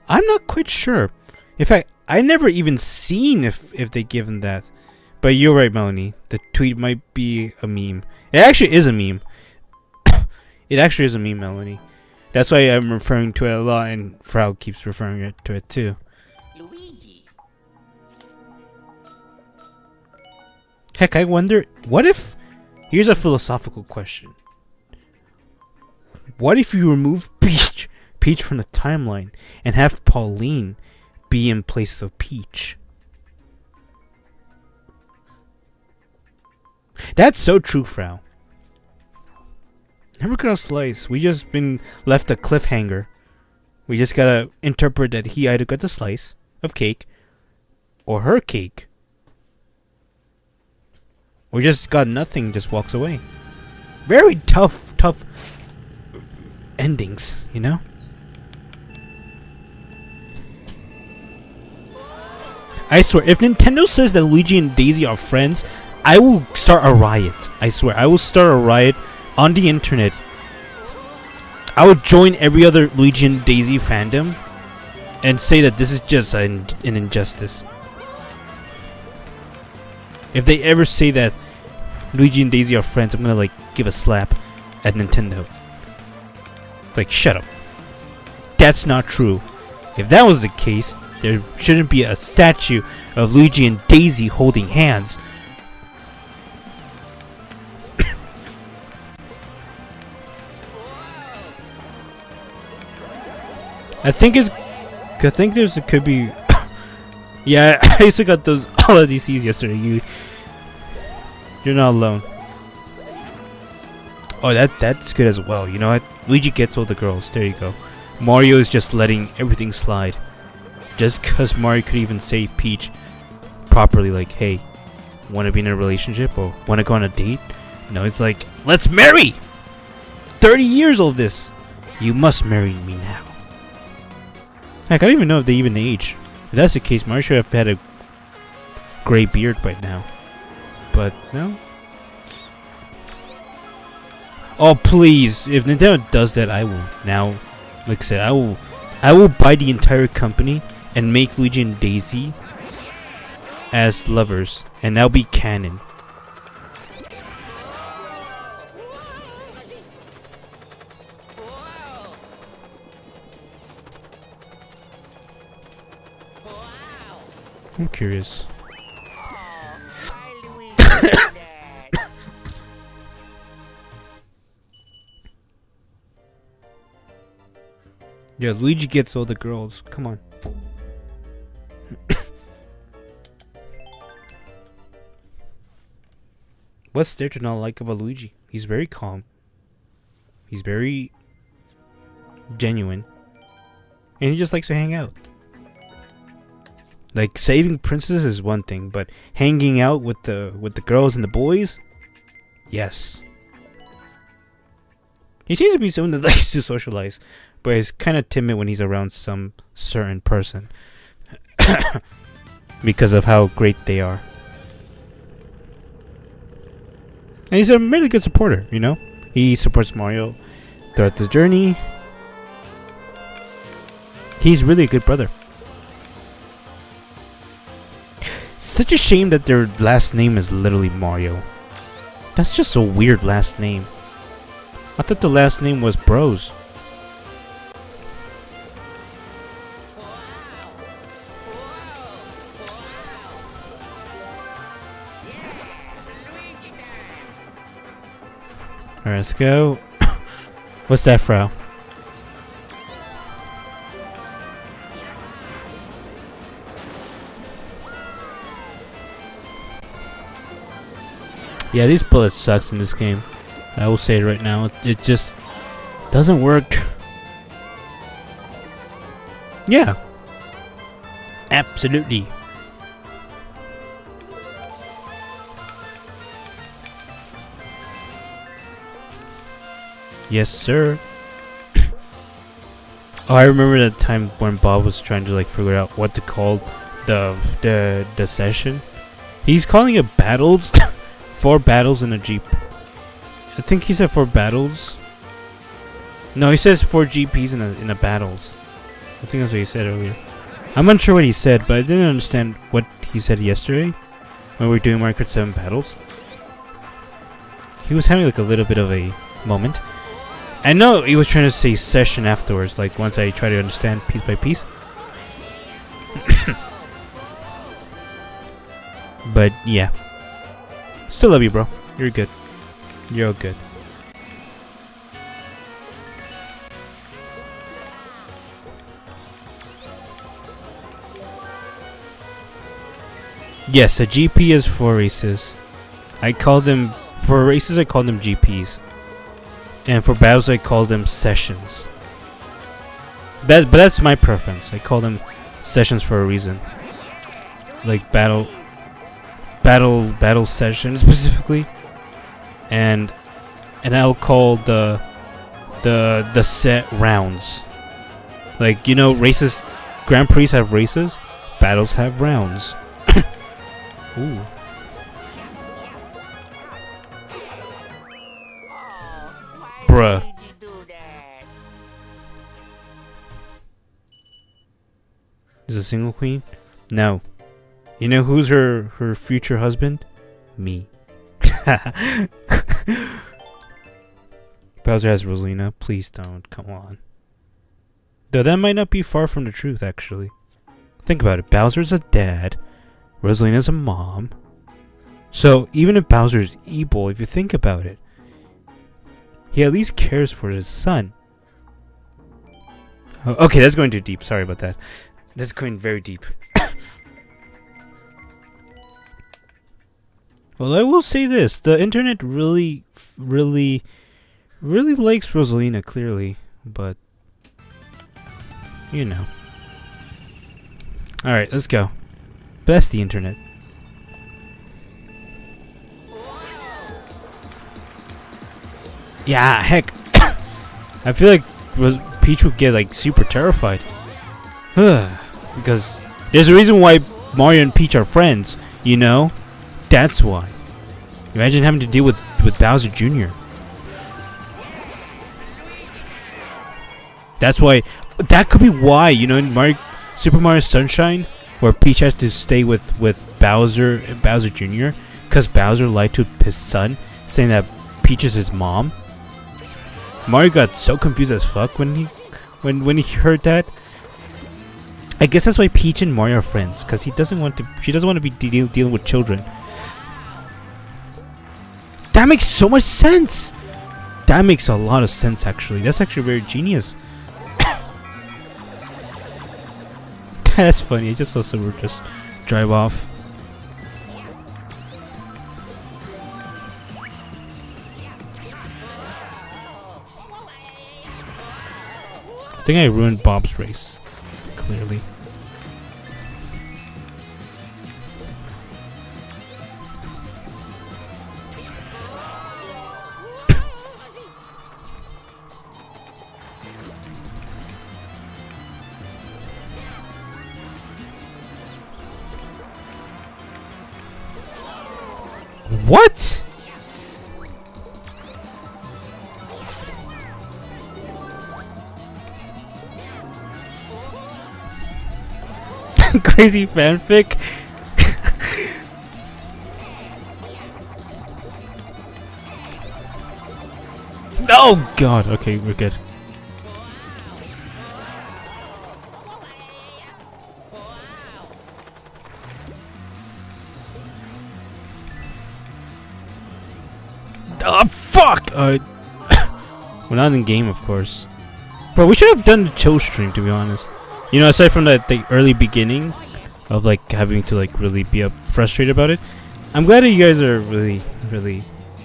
I'm not quite sure. In fact, I never even seen if they given that. But you're right, Melanie. The tweet might be a meme. It actually is a meme. It actually is a meme, Melanie. That's why I'm referring to it a lot, and Frau keeps referring to it too. Luigi. Heck, I wonder, what if... Here's a philosophical question. What if you remove Peach from the timeline and have Pauline be in place of Peach? That's so true, Frau. Never got a slice. We just been left a cliffhanger. We just gotta interpret that he either got the slice of cake or her cake. Or just got nothing, just walks away. Very tough endings, you know? I swear, if Nintendo says that Luigi and Daisy are friends, I will start a riot. I swear, I will start a riot on the internet. I would join every other Luigi and Daisy fandom and say that this is just an injustice. If they ever say that Luigi and Daisy are friends, I'm gonna like give a slap at Nintendo. Like, shut up. That's not true. If that was the case, there shouldn't be a statue of Luigi and Daisy holding hands. I think it could be. Yeah, I used to got those all of DCs yesterday. You're not alone. Oh, that's good as well. You know what? Luigi gets all the girls. There you go. Mario is just letting everything slide. Just cause Mario could even say Peach properly, like, hey, wanna be in a relationship or wanna go on a date? No, it's like, let's marry! 30 years of this! You must marry me now. Heck, I don't even know if they even age. If that's the case, Mario should have had a gray beard by now. But, no? Oh, please. If Nintendo does that, I will now, like I said, I will buy the entire company and make Luigi and Daisy as lovers. And that'll be canon. I'm curious. Yeah, Luigi gets all the girls. Come on. What's there to not like about Luigi? He's very calm. He's very genuine. And he just likes to hang out. Like, saving princesses is one thing, but hanging out with the girls and the boys? Yes. He seems to be someone that likes to socialize, but he's kind of timid when he's around some certain person. Because of how great they are. And he's a really good supporter, you know? He supports Mario throughout the journey. He's really a good brother. Such a shame that their last name is literally Mario. That's just a weird last name. I thought the last name was Bros. Alright, let's go. What's that, Frau? Yeah, these bullets sucks in this game. I will say it right now. It just doesn't work. Yeah. Absolutely. Yes, sir. Oh, I remember that time when Bob was trying to like figure out what to call the session. He's calling it battles. 4 battles in a Jeep. I think he said 4 battles. No, he says 4 GPs in a battles. I think that's what he said earlier. I'm unsure what he said, but I didn't understand what he said yesterday when we were doing Mario Kart 7 battles. He was having like a little bit of a moment. I know he was trying to say session afterwards, like once I try to understand piece by piece. But yeah. Still love you, bro. You're good. You're all good. Yes, a GP is for races. I call them GPs. and for battles I call them sessions. But that's my preference. I call them sessions for a reason. Like battle session specifically, and I'll call the set rounds. Like, you know, races, Grand Prix have races, battles have rounds. Ooh. Bruh. Did you do that? Is a single queen? No. You know who's her future husband? Me. Bowser has Rosalina. Please don't. Come on. Though that might not be far from the truth, actually. Think about it. Bowser's a dad. Rosalina's a mom. So, even if Bowser's evil, if you think about it, he at least cares for his son. Oh, okay, that's going too deep. Sorry about that. That's going very deep. Well, I will say this. The internet really likes Rosalina, clearly. But, you know. Alright, let's go. Best the internet. Yeah, heck. I feel like Peach would get like super terrified. Because there's a reason why Mario and Peach are friends, you know? That's why. Imagine having to deal with Bowser Jr. That's why. That could be why, you know, in Super Mario Sunshine, where Peach has to stay with Bowser Jr. because Bowser lied to his son, saying that Peach is his mom. Mario got so confused as fuck when he heard that. I guess that's why Peach and Mario are friends, because she doesn't want to be dealing with children. That makes so much sense. That makes a lot of sense, actually. That's actually very genius. That's funny. I just saw someone just drive off. I think I ruined Bob's race. Clearly. What? Crazy fanfic. Oh god. Okay, we're good. Oh fuck! We're not in game, of course. Bro, we should have done the chill stream, to be honest. You know, aside from the early beginning of like having to like really be frustrated about it, I'm glad that you guys are really,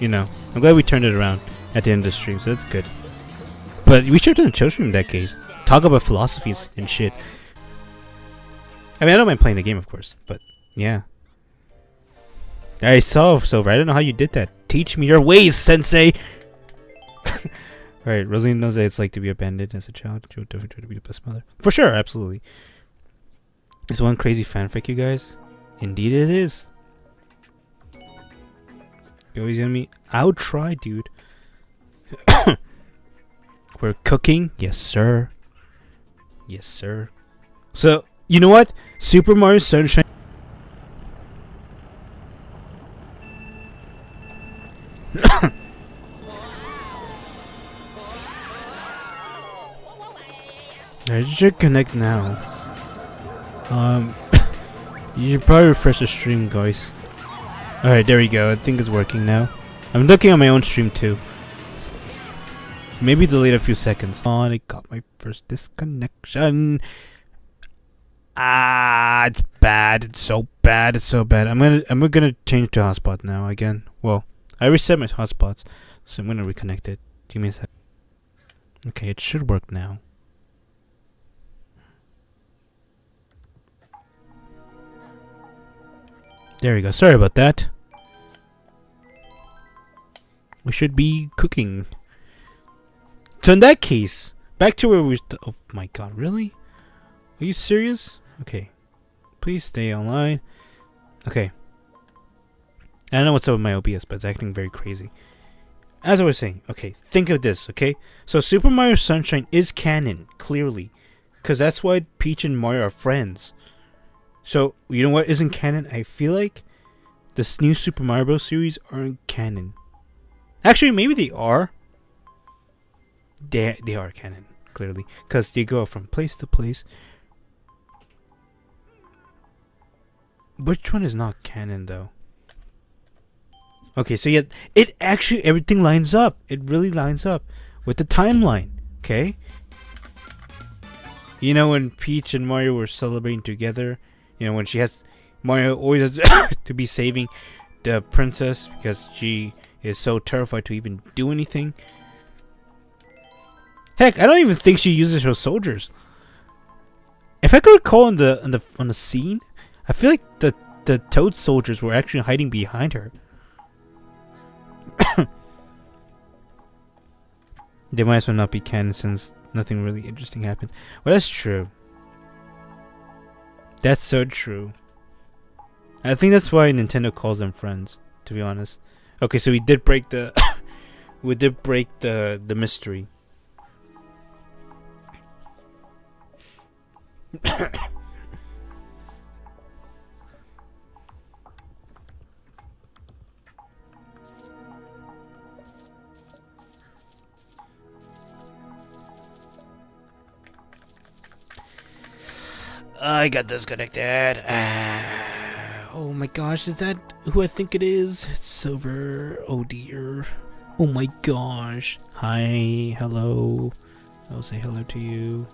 you know, I'm glad we turned it around at the end of the stream, so that's good. But we should have done a chill stream in that case. Talk about philosophies and shit. I mean, I don't mind playing the game, of course, but yeah. I saw Silver. I don't know how you did that. Teach me your ways, sensei! Alright, Rosalina knows that it's like to be abandoned as a child. She would definitely try to be the best mother. For sure, absolutely. Is one crazy fanfic, you guys? Indeed it is. You always gonna me? I'll try, dude. We're cooking? Yes, sir. Yes, sir. So, you know what? Super Mario Sunshine. I should connect now. You should probably refresh the stream, guys. Alright, there we go. I think it's working now. I'm looking at my own stream too. Maybe delayed a few seconds. Oh, I got my first disconnection. Ah, it's bad. It's so bad. It's so bad. I'm gonna change to hotspot now again. Well, I reset my hotspots, so I'm gonna reconnect it. Give me a sec. Okay, it should work now. There we go. Sorry about that. We should be cooking. So in that case, back to where we oh my god, really? Are you serious? Okay. Please stay online. Okay. I don't know what's up with my OBS, but it's acting very crazy. As I was saying, okay, think of this, okay? So Super Mario Sunshine is canon, clearly. Because that's why Peach and Mario are friends. So, you know what isn't canon? I feel like this new Super Mario Bros. Series aren't canon. Actually, maybe they are. They are canon, clearly. Because they go from place to place. Which one is not canon, though? Okay, so yeah, it actually, everything lines up. It really lines up with the timeline, okay? You know, when Peach and Mario were celebrating together, you know, when Mario always has to be saving the princess because she is so terrified to even do anything. Heck, I don't even think she uses her soldiers. If I could recall on the scene, I feel like the Toad soldiers were actually hiding behind her. They might as well not be canon since nothing really interesting happened. Well, that's true. That's so true. I think that's why Nintendo calls them friends, to be honest. Okay, so we did break the the mystery. I got disconnected. Oh my gosh, is that who I think it is? It's Silver. Oh dear. Oh my gosh. Hi, hello. I'll say hello to you.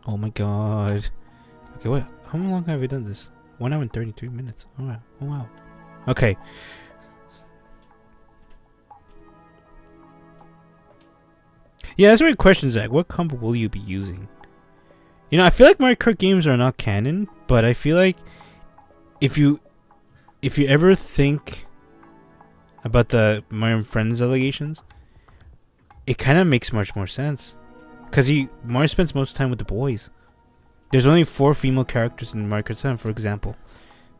Oh my god. Okay, wait. How long have we done this? 1 hour and 33 minutes. Oh wow. Oh wow. Okay. Yeah, that's a great question, Zach. What combo will you be using? You know, I feel like Mario Kart games are not canon, but I feel like if you ever think about the Mario and Friends allegations, it kind of makes much more sense. Because Mario spends most of the time with the boys. There's only 4 female characters in Mario Kart 7, for example.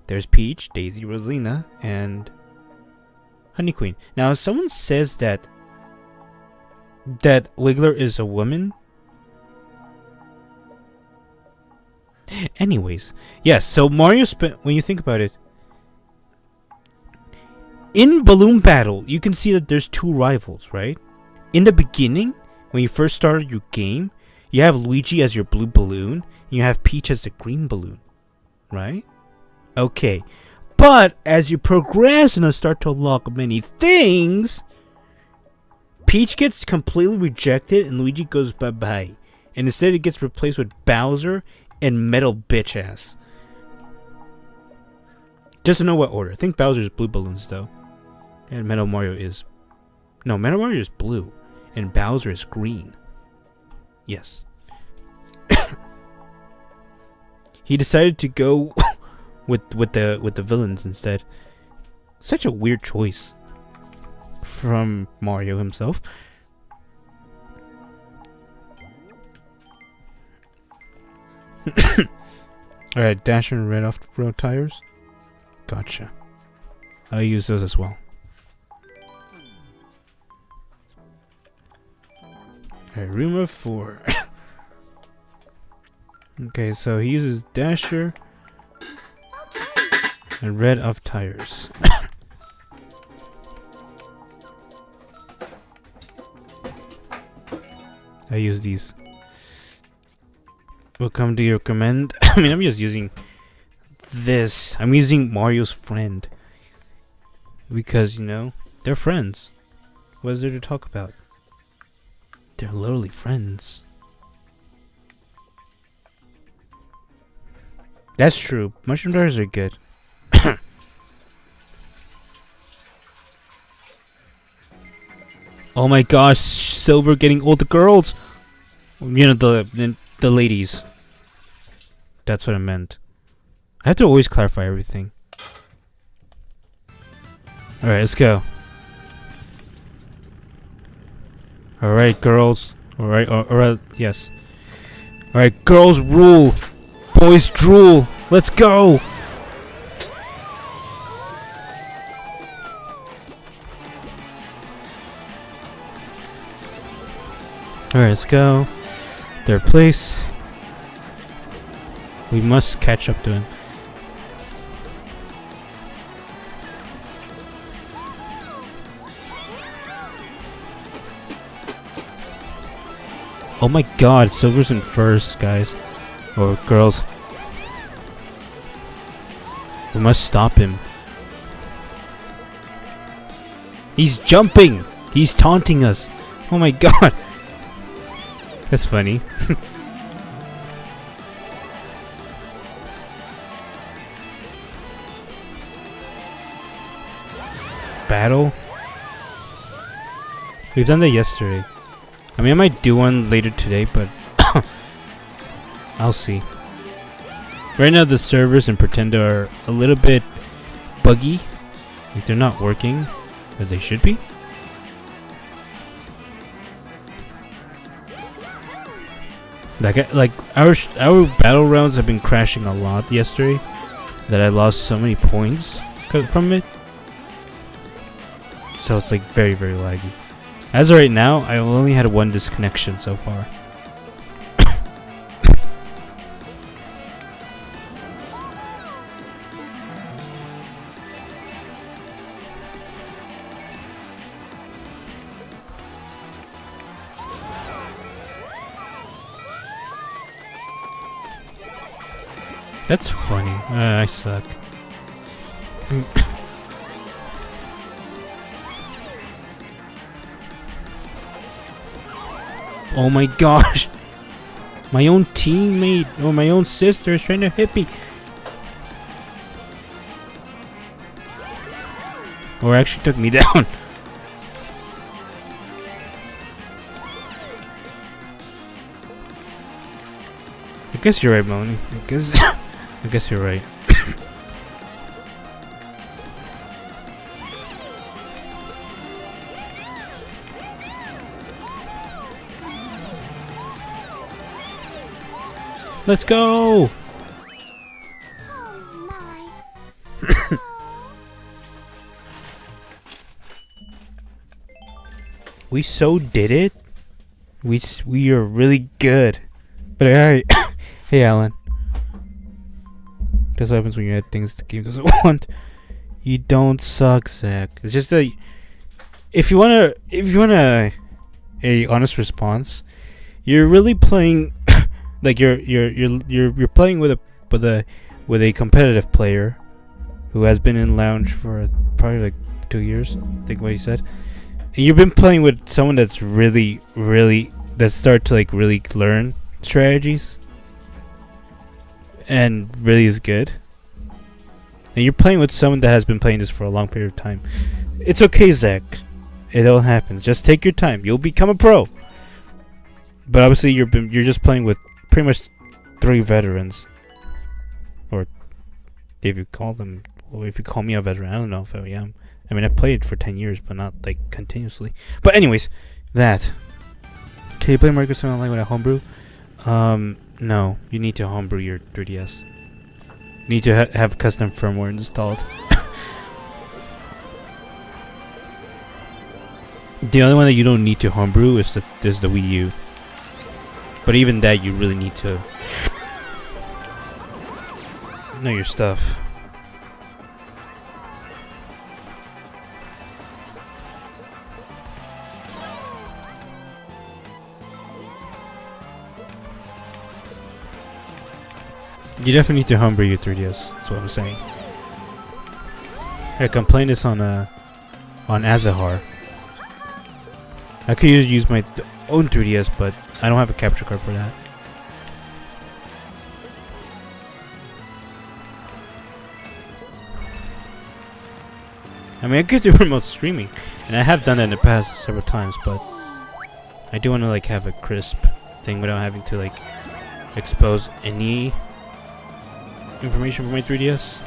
There's Peach, Daisy, Rosalina, and Honey Queen. Now, if someone says that Wiggler is a woman. Anyways, yes, so Mario when you think about it, in Balloon Battle, you can see that there's 2 rivals, right? In the beginning, when you first started your game, you have Luigi as your blue balloon, and you have Peach as the green balloon, right? Okay, but as you progress and start to unlock many things, Peach gets completely rejected and Luigi goes bye-bye. And instead it gets replaced with Bowser and Metal Bitch Ass. Just to know what order. I think Bowser's blue balloons though. And Metal Mario is... No, Metal Mario is blue. And Bowser is green. Yes. He decided to go with the villains instead. Such a weird choice from Mario himself. Alright, Dasher and Red off-road tires. Gotcha. I'll use those as well. Alright, room of 4. Okay, so he uses Dasher and Red off tires. I use these. Welcome to your command. I mean, I'm just using this. I'm using Mario's friend. Because, you know, they're friends. What is there to talk about? They're literally friends. That's true. Mushroom tires are good. Oh my gosh, Silver getting all the girls. You know, the ladies. That's what I meant. I have to always clarify everything. Alright, let's go. Alright, girls. Alright, alright, yes. Alright, girls rule. Boys drool. Let's go. Alright, let's go. Third place. We must catch up to him. Oh my god, Silver's in first, guys. Or girls. We must stop him. He's jumping! He's taunting us! Oh my god! That's funny. Battle? We've done that yesterday. I mean, I might do one later today, but I'll see. Right now, the servers in Pretend are a little bit buggy. Like, they're not working as they should be. Like our battle rounds have been crashing a lot yesterday. That I lost so many points from it. So it's like very, very laggy. As of right now, I only had one disconnection so far. That's funny. I suck. Oh my gosh! My own teammate or my own sister is trying to hit me. Or actually took me down. I guess you're right, Melanie. I guess you're right. Let's go! We so did it. We are really good. But alright. Hey, Alan. That's what happens when you add things the game doesn't want. You don't suck, Zach. It's just that if you want a honest response, you're really playing like you're playing with a competitive player who has been in lounge for probably like 2 years. I think what he said. And you've been playing with someone that's really that start to like really learn strategies and really is good. And you're playing with someone that has been playing this for a long period of time. It's okay, Zach. It all happens. Just take your time. You'll become a pro. But obviously, you're just playing with pretty much 3 veterans, or if you call them, well, if you call me a veteran, I don't know if I am. I mean, I've played for 10 years, but not like continuously. But anyways, that. Can you play Mario Kart 7 online with a homebrew? No. You need to homebrew your 3DS. You need to have custom firmware installed. The only one that you don't need to homebrew is the Wii U. But even that, you really need to know your stuff. You definitely need to homebrew your 3DS. That's what I'm saying. I can play this on Azahar. I could use my own 3DS, but I don't have a capture card for that. I mean, I could do remote streaming. And I have done that in the past several times, but I do want to like have a crisp thing without having to like expose any information from my 3DS.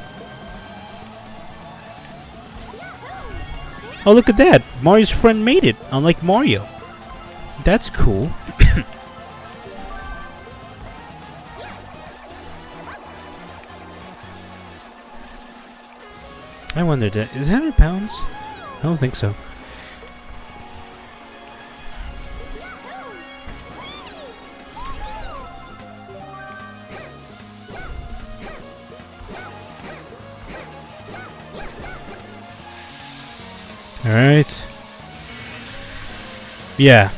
Oh, look at that! Mario's friend made it, unlike Mario. That's cool. I wondered that. Is it 100 pounds? I don't think so. Alright. Yeah.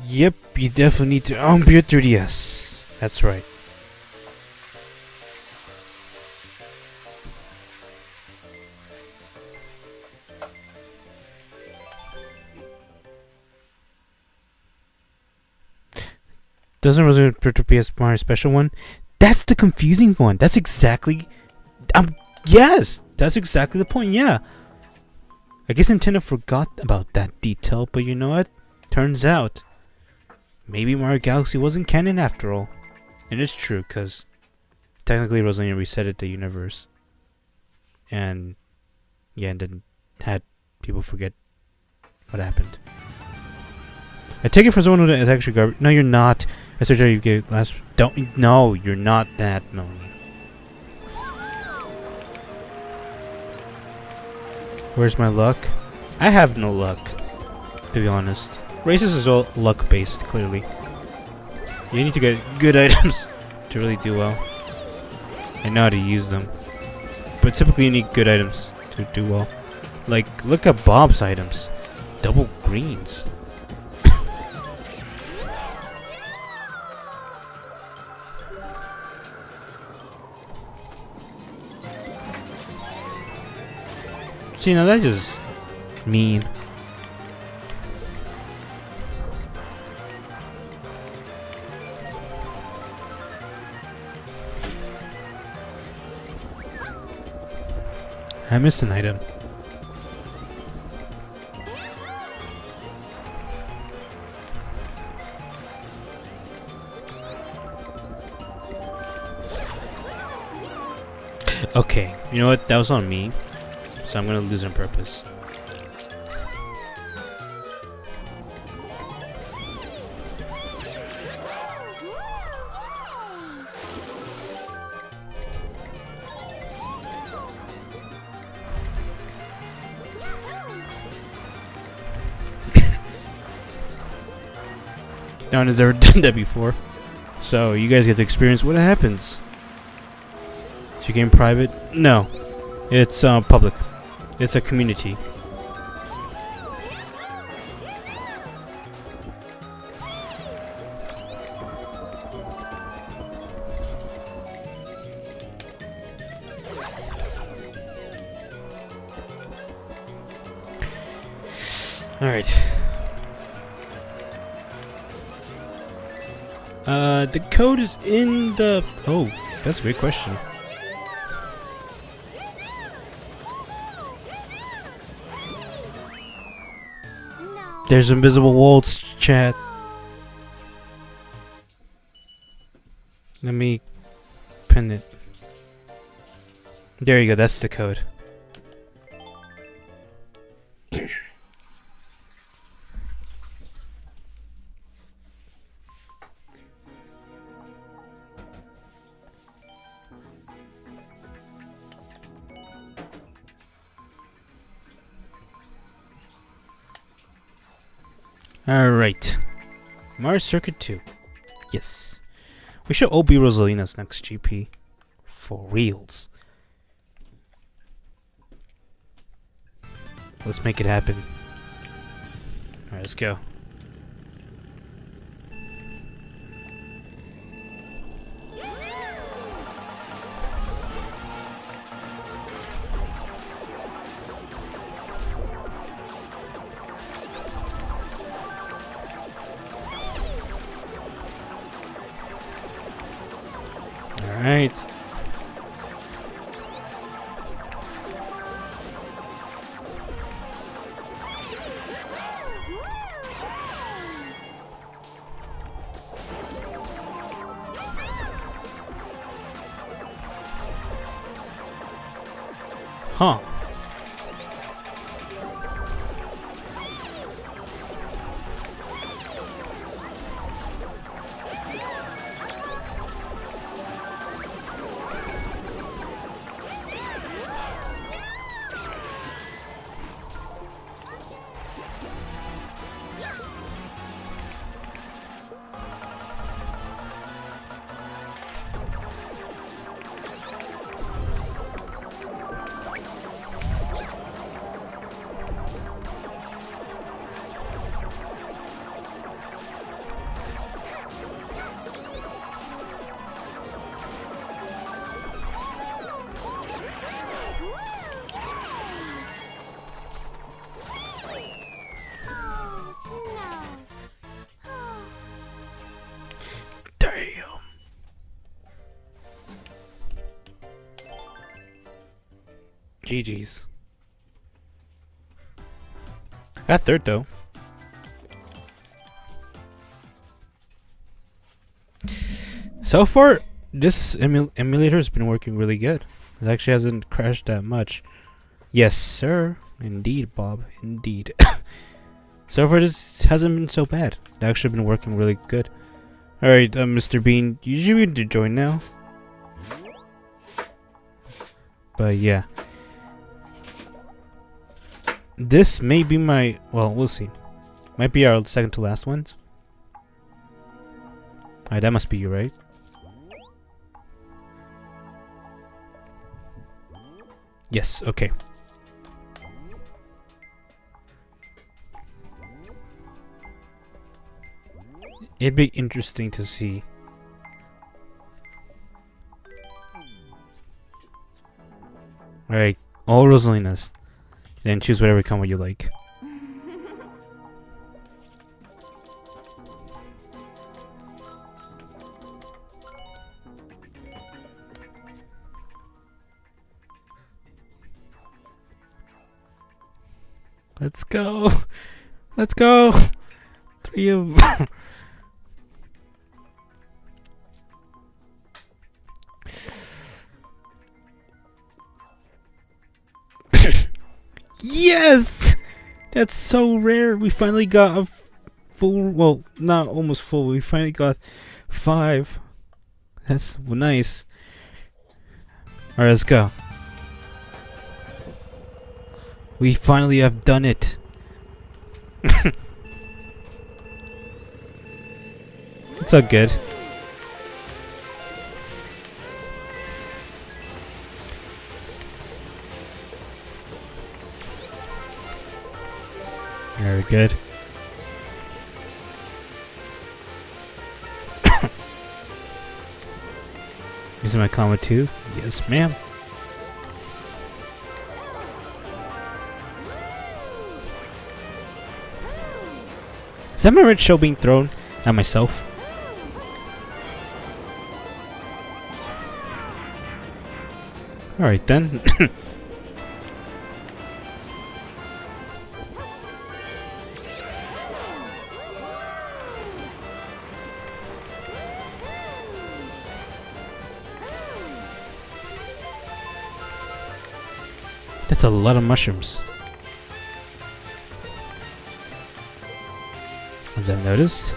Yep, you definitely need to arm your 3DS. That's right. Doesn't really refer to PS Mario Special one. That's the confusing one. That's exactly. Yes, that's exactly the point. Yeah. I guess Nintendo forgot about that detail, but you know what? Turns out, maybe Mario Galaxy wasn't canon after all. And it's true, because technically Rosalina resetted the universe. And yeah, and then had people forget what happened. I take it from someone who is actually garbage. No, you're not. I said you gave last. Don't. No, you're not that, Melanie. Where's my luck? I have no luck, to be honest. Races is all luck based, clearly. You need to get good items to really do well. I know how to use them. But typically you need good items to do well. Like, look at Bob's items. Double greens. See, now that's just mean. I missed an item. Okay, you know what? That was on me. So I'm gonna lose on purpose. No one has ever done that before. So you guys get to experience what happens. Is your game private? No. It's public. It's a community. Alright. The code is in the... Oh, that's a great question. There's invisible walls, chat. Let me pin it. There you go, that's the code. Alright. Mario Circuit 2. Yes. We should all be Rosalina's next GP. For reals. Let's make it happen. Alright, let's go. Alright. Huh. Damn. GG's. Got third though. So far, this emulator has been working really good. It actually hasn't crashed that much. Yes, sir. Indeed, Bob. Indeed. So far, this hasn't been so bad. It's actually been working really good. Alright, Mr. Bean, you should be able to join now. But yeah. This may be my... well, we'll see. Might be our second to last ones. Alright, that must be you, right? Yes, okay. It'd be interesting to see. Alright, all Rosalinas. Then choose whatever combo you like. Let's go. Let's go. 3 of... Yes! That's so rare. We finally got a full... well, not almost full. We finally got 5. That's nice. Alright, let's go. We finally have done it. It's all good. Very good. Using my comma too? Yes, ma'am. Is that my red shell being thrown at myself? Alright then. That's a lot of mushrooms. Was that noticed?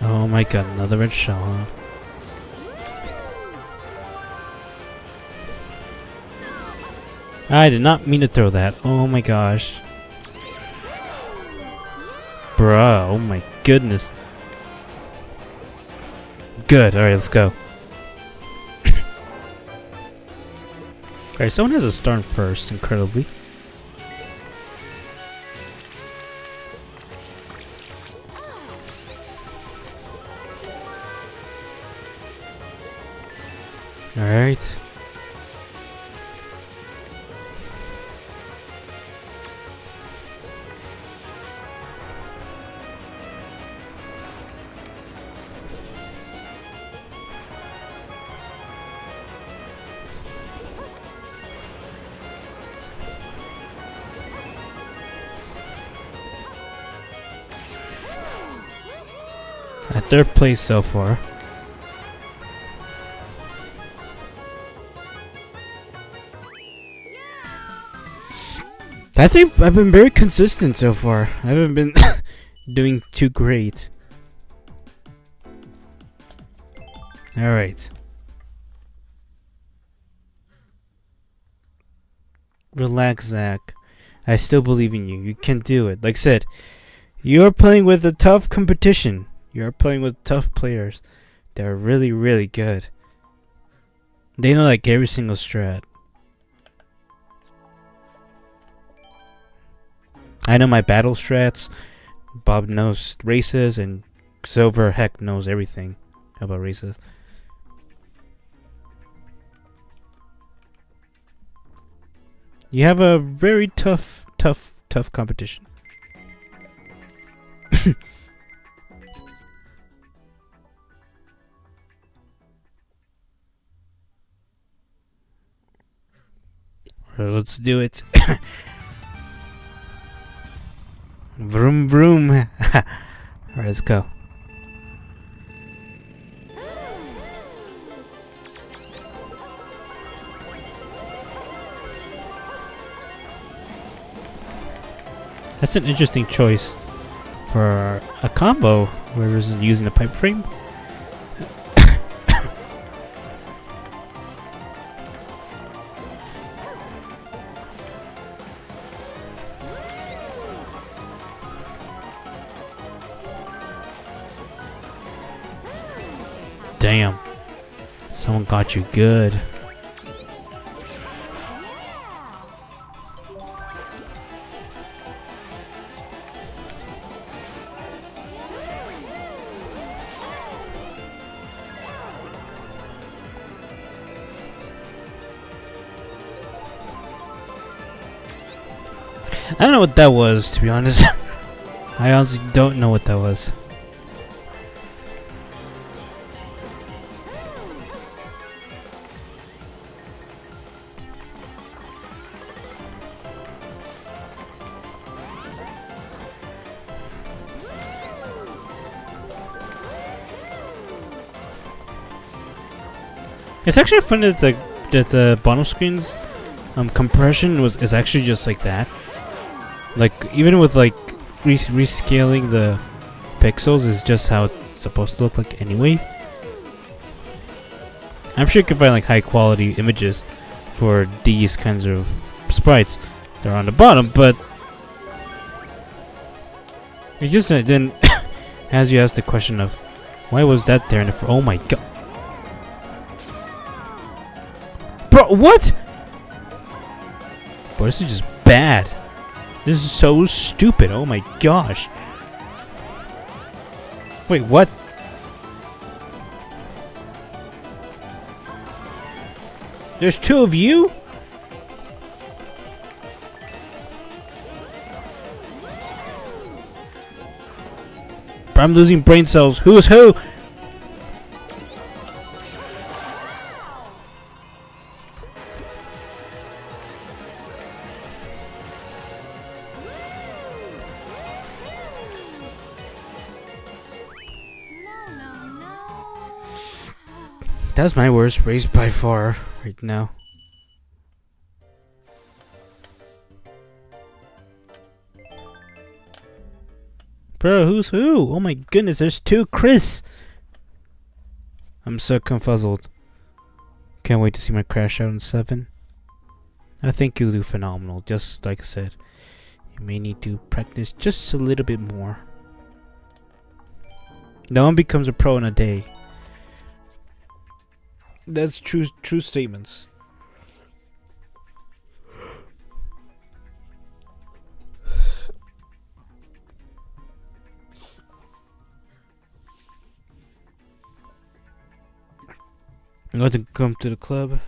Oh my god, another red shell, huh? I did not mean to throw that. Oh my gosh. Bruh, oh my goodness. Good, alright, let's go. Alright, someone has a star first, incredibly. Alright. At third place so far. I think I've been very consistent so far. I haven't been doing too great. Alright. Relax, Zach. I still believe in you. You can do it. Like I said, you're playing with a tough competition. You're playing with tough players. They're really, really good. They know like every single strat. I know my battle strats. Bob knows races, and Silver heck knows everything about races. You have a very tough competition. Let's do it. Vroom vroom. Alright, let's go. That's an interesting choice for a combo where we're using the pipe frame. Damn. Someone got you good. I don't know what that was, to be honest. I honestly don't know what that was. It's actually funny that the bottom screen's compression is actually just like that. Like even with like rescaling the pixels is just how it's supposed to look like anyway. I'm sure you can find like high quality images for these kinds of sprites. They're on the bottom, but it just then as you ask the question of why was that there in the oh my god. Bro, what? Bro, this is just bad. This is so stupid. Oh my gosh. Wait, what? There's two of you? Bro, I'm losing brain cells. Who's who? That's my worst race by far right now. Bro, who's who? Oh my goodness, there's two Chris. I'm so confuzzled. Can't wait to see my crash out in 7. I think you'll do phenomenal. Just like I said, you may need to practice just a little bit more. No one becomes a pro in a day. That's true statements. I'm going to come to the club.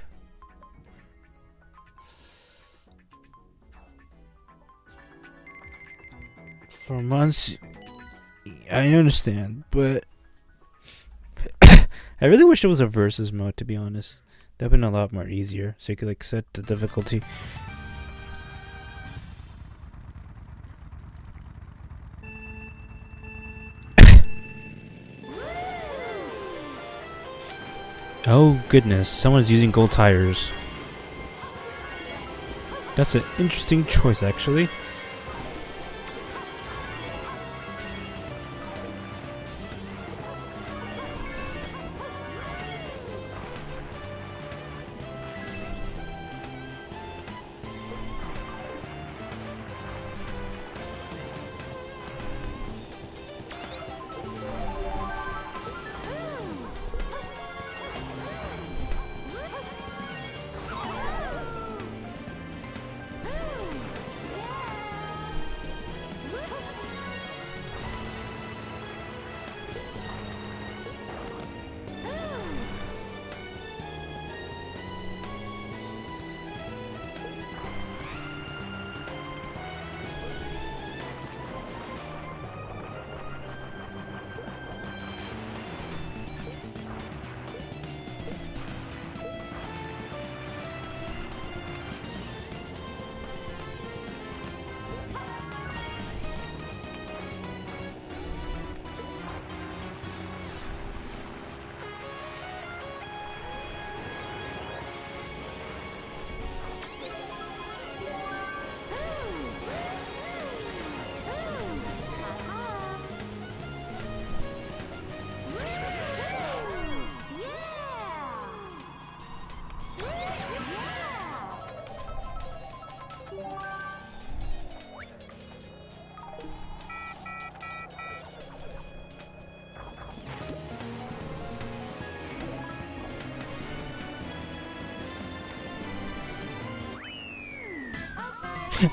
For months, I understand, but I really wish it was a versus mode, to be honest. That'd been a lot more easier, so you could like set the difficulty. Oh goodness, someone's using gold tires. That's an interesting choice, actually.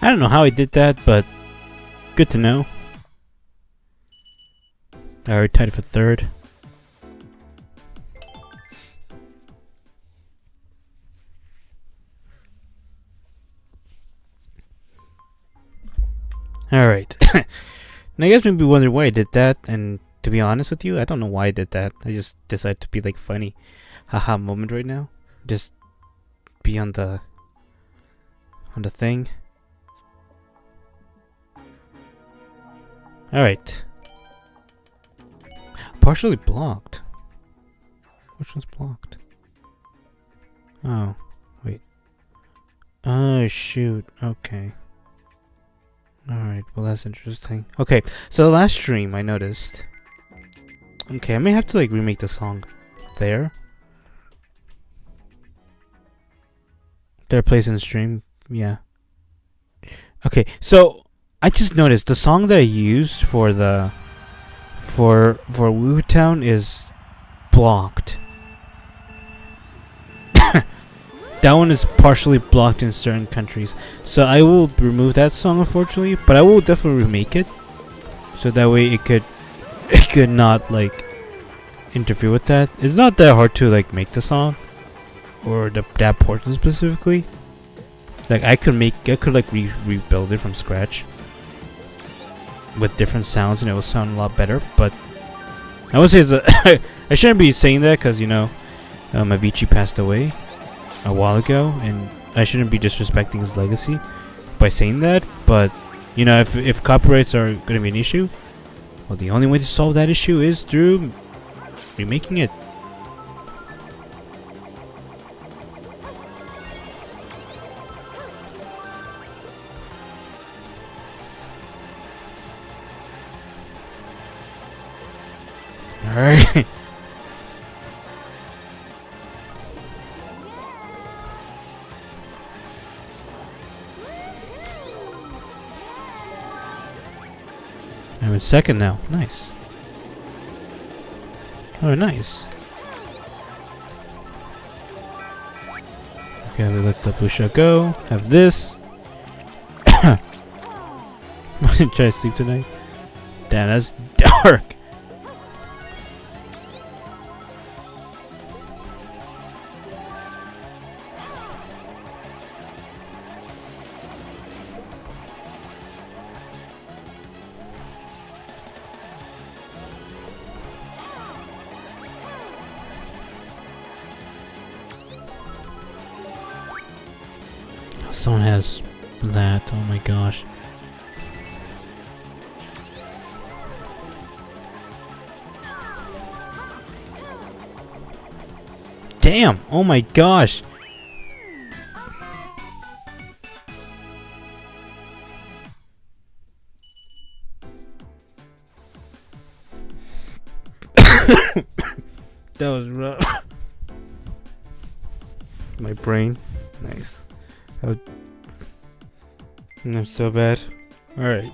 I don't know how I did that, but good to know. I already tied for third. Alright. Now you guys may be wondering why I did that, and to be honest with you, I don't know why I did that. I just decided to be like funny. Haha moment right now. Just be on the thing. Alright. Partially blocked. Which one's blocked? Oh, wait. Oh, shoot. Okay. Alright, well that's interesting. Okay, so the last stream I noticed. Okay, I may have to like remake the song there. They're placing the stream, yeah. Okay, so I just noticed the song that I used for the Wu Town is blocked. That one is partially blocked in certain countries, so I will remove that song unfortunately, but I will definitely remake it, so that way it could not like interfere with that. It's not that hard to like make the song or that portion specifically. Like I could like rebuild it from scratch with different sounds, and it will sound a lot better. But I would say I shouldn't be saying that because you know Avicii passed away a while ago, and I shouldn't be disrespecting his legacy by saying that. But you know, if copyrights are going to be an issue, well, the only way to solve that issue is through remaking it. Alright. I'm in second now. Nice. Oh, nice. Okay, we let the Busha go. Have this. I'm gonna try to sleep tonight. Damn, that's dark. someone has that. Oh my gosh. Damn! Oh my gosh! That was rough. My brain. Nice. Not so bad. Alright.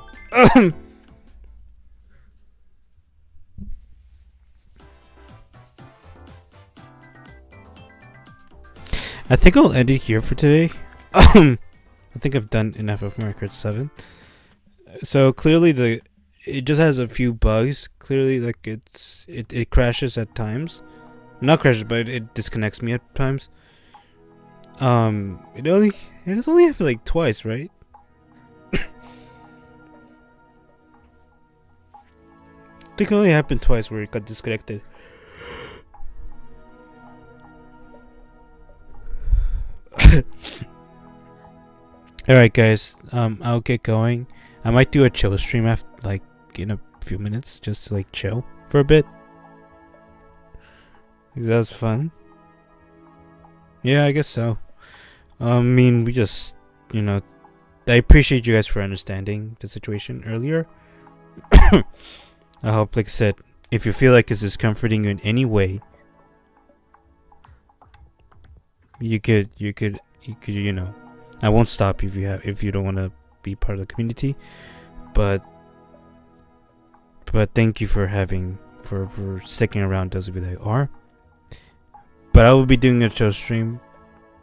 I think I'll end it here for today. I think I've done enough of Mario Kart 7. So clearly it just has a few bugs. Clearly, like it crashes at times. Not crashes, but it disconnects me at times. It has only happened like twice, right? I think it only happened twice where it got disconnected. Alright guys, I'll get going. I might do a chill stream after, like, in a few minutes, just to like chill for a bit. That was fun. Yeah, I guess so. I mean, we just, I appreciate you guys for understanding the situation earlier. I hope, like I said, if you feel like it's discomforting you in any way, you could, I won't stop you if you don't want to be part of the community, but thank you for sticking around, those of you that are. But I will be doing a show stream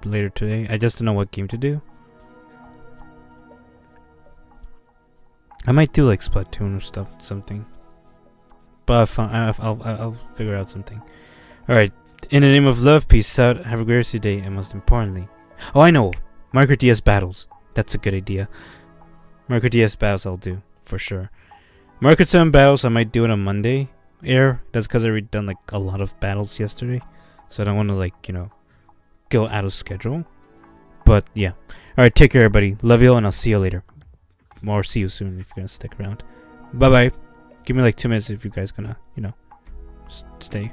later today. I just don't know what game to do. I might do like Splatoon or something. But I'll figure out something. Alright, in the name of love, peace out, have a great rest of your day, and most importantly... Oh, I know! Mario Kart DS battles. That's a good idea. Mario Kart DS battles I'll do, for sure. Mario Kart 7 battles I might do it on Monday air. That's because I already done like a lot of battles yesterday. So I don't want to like, go out of schedule. But yeah. Alright, take care everybody. Love you all and I'll see you later. Or see you soon if you're gonna stick around. Bye bye. Give me like 2 minutes if you guys gonna, stay.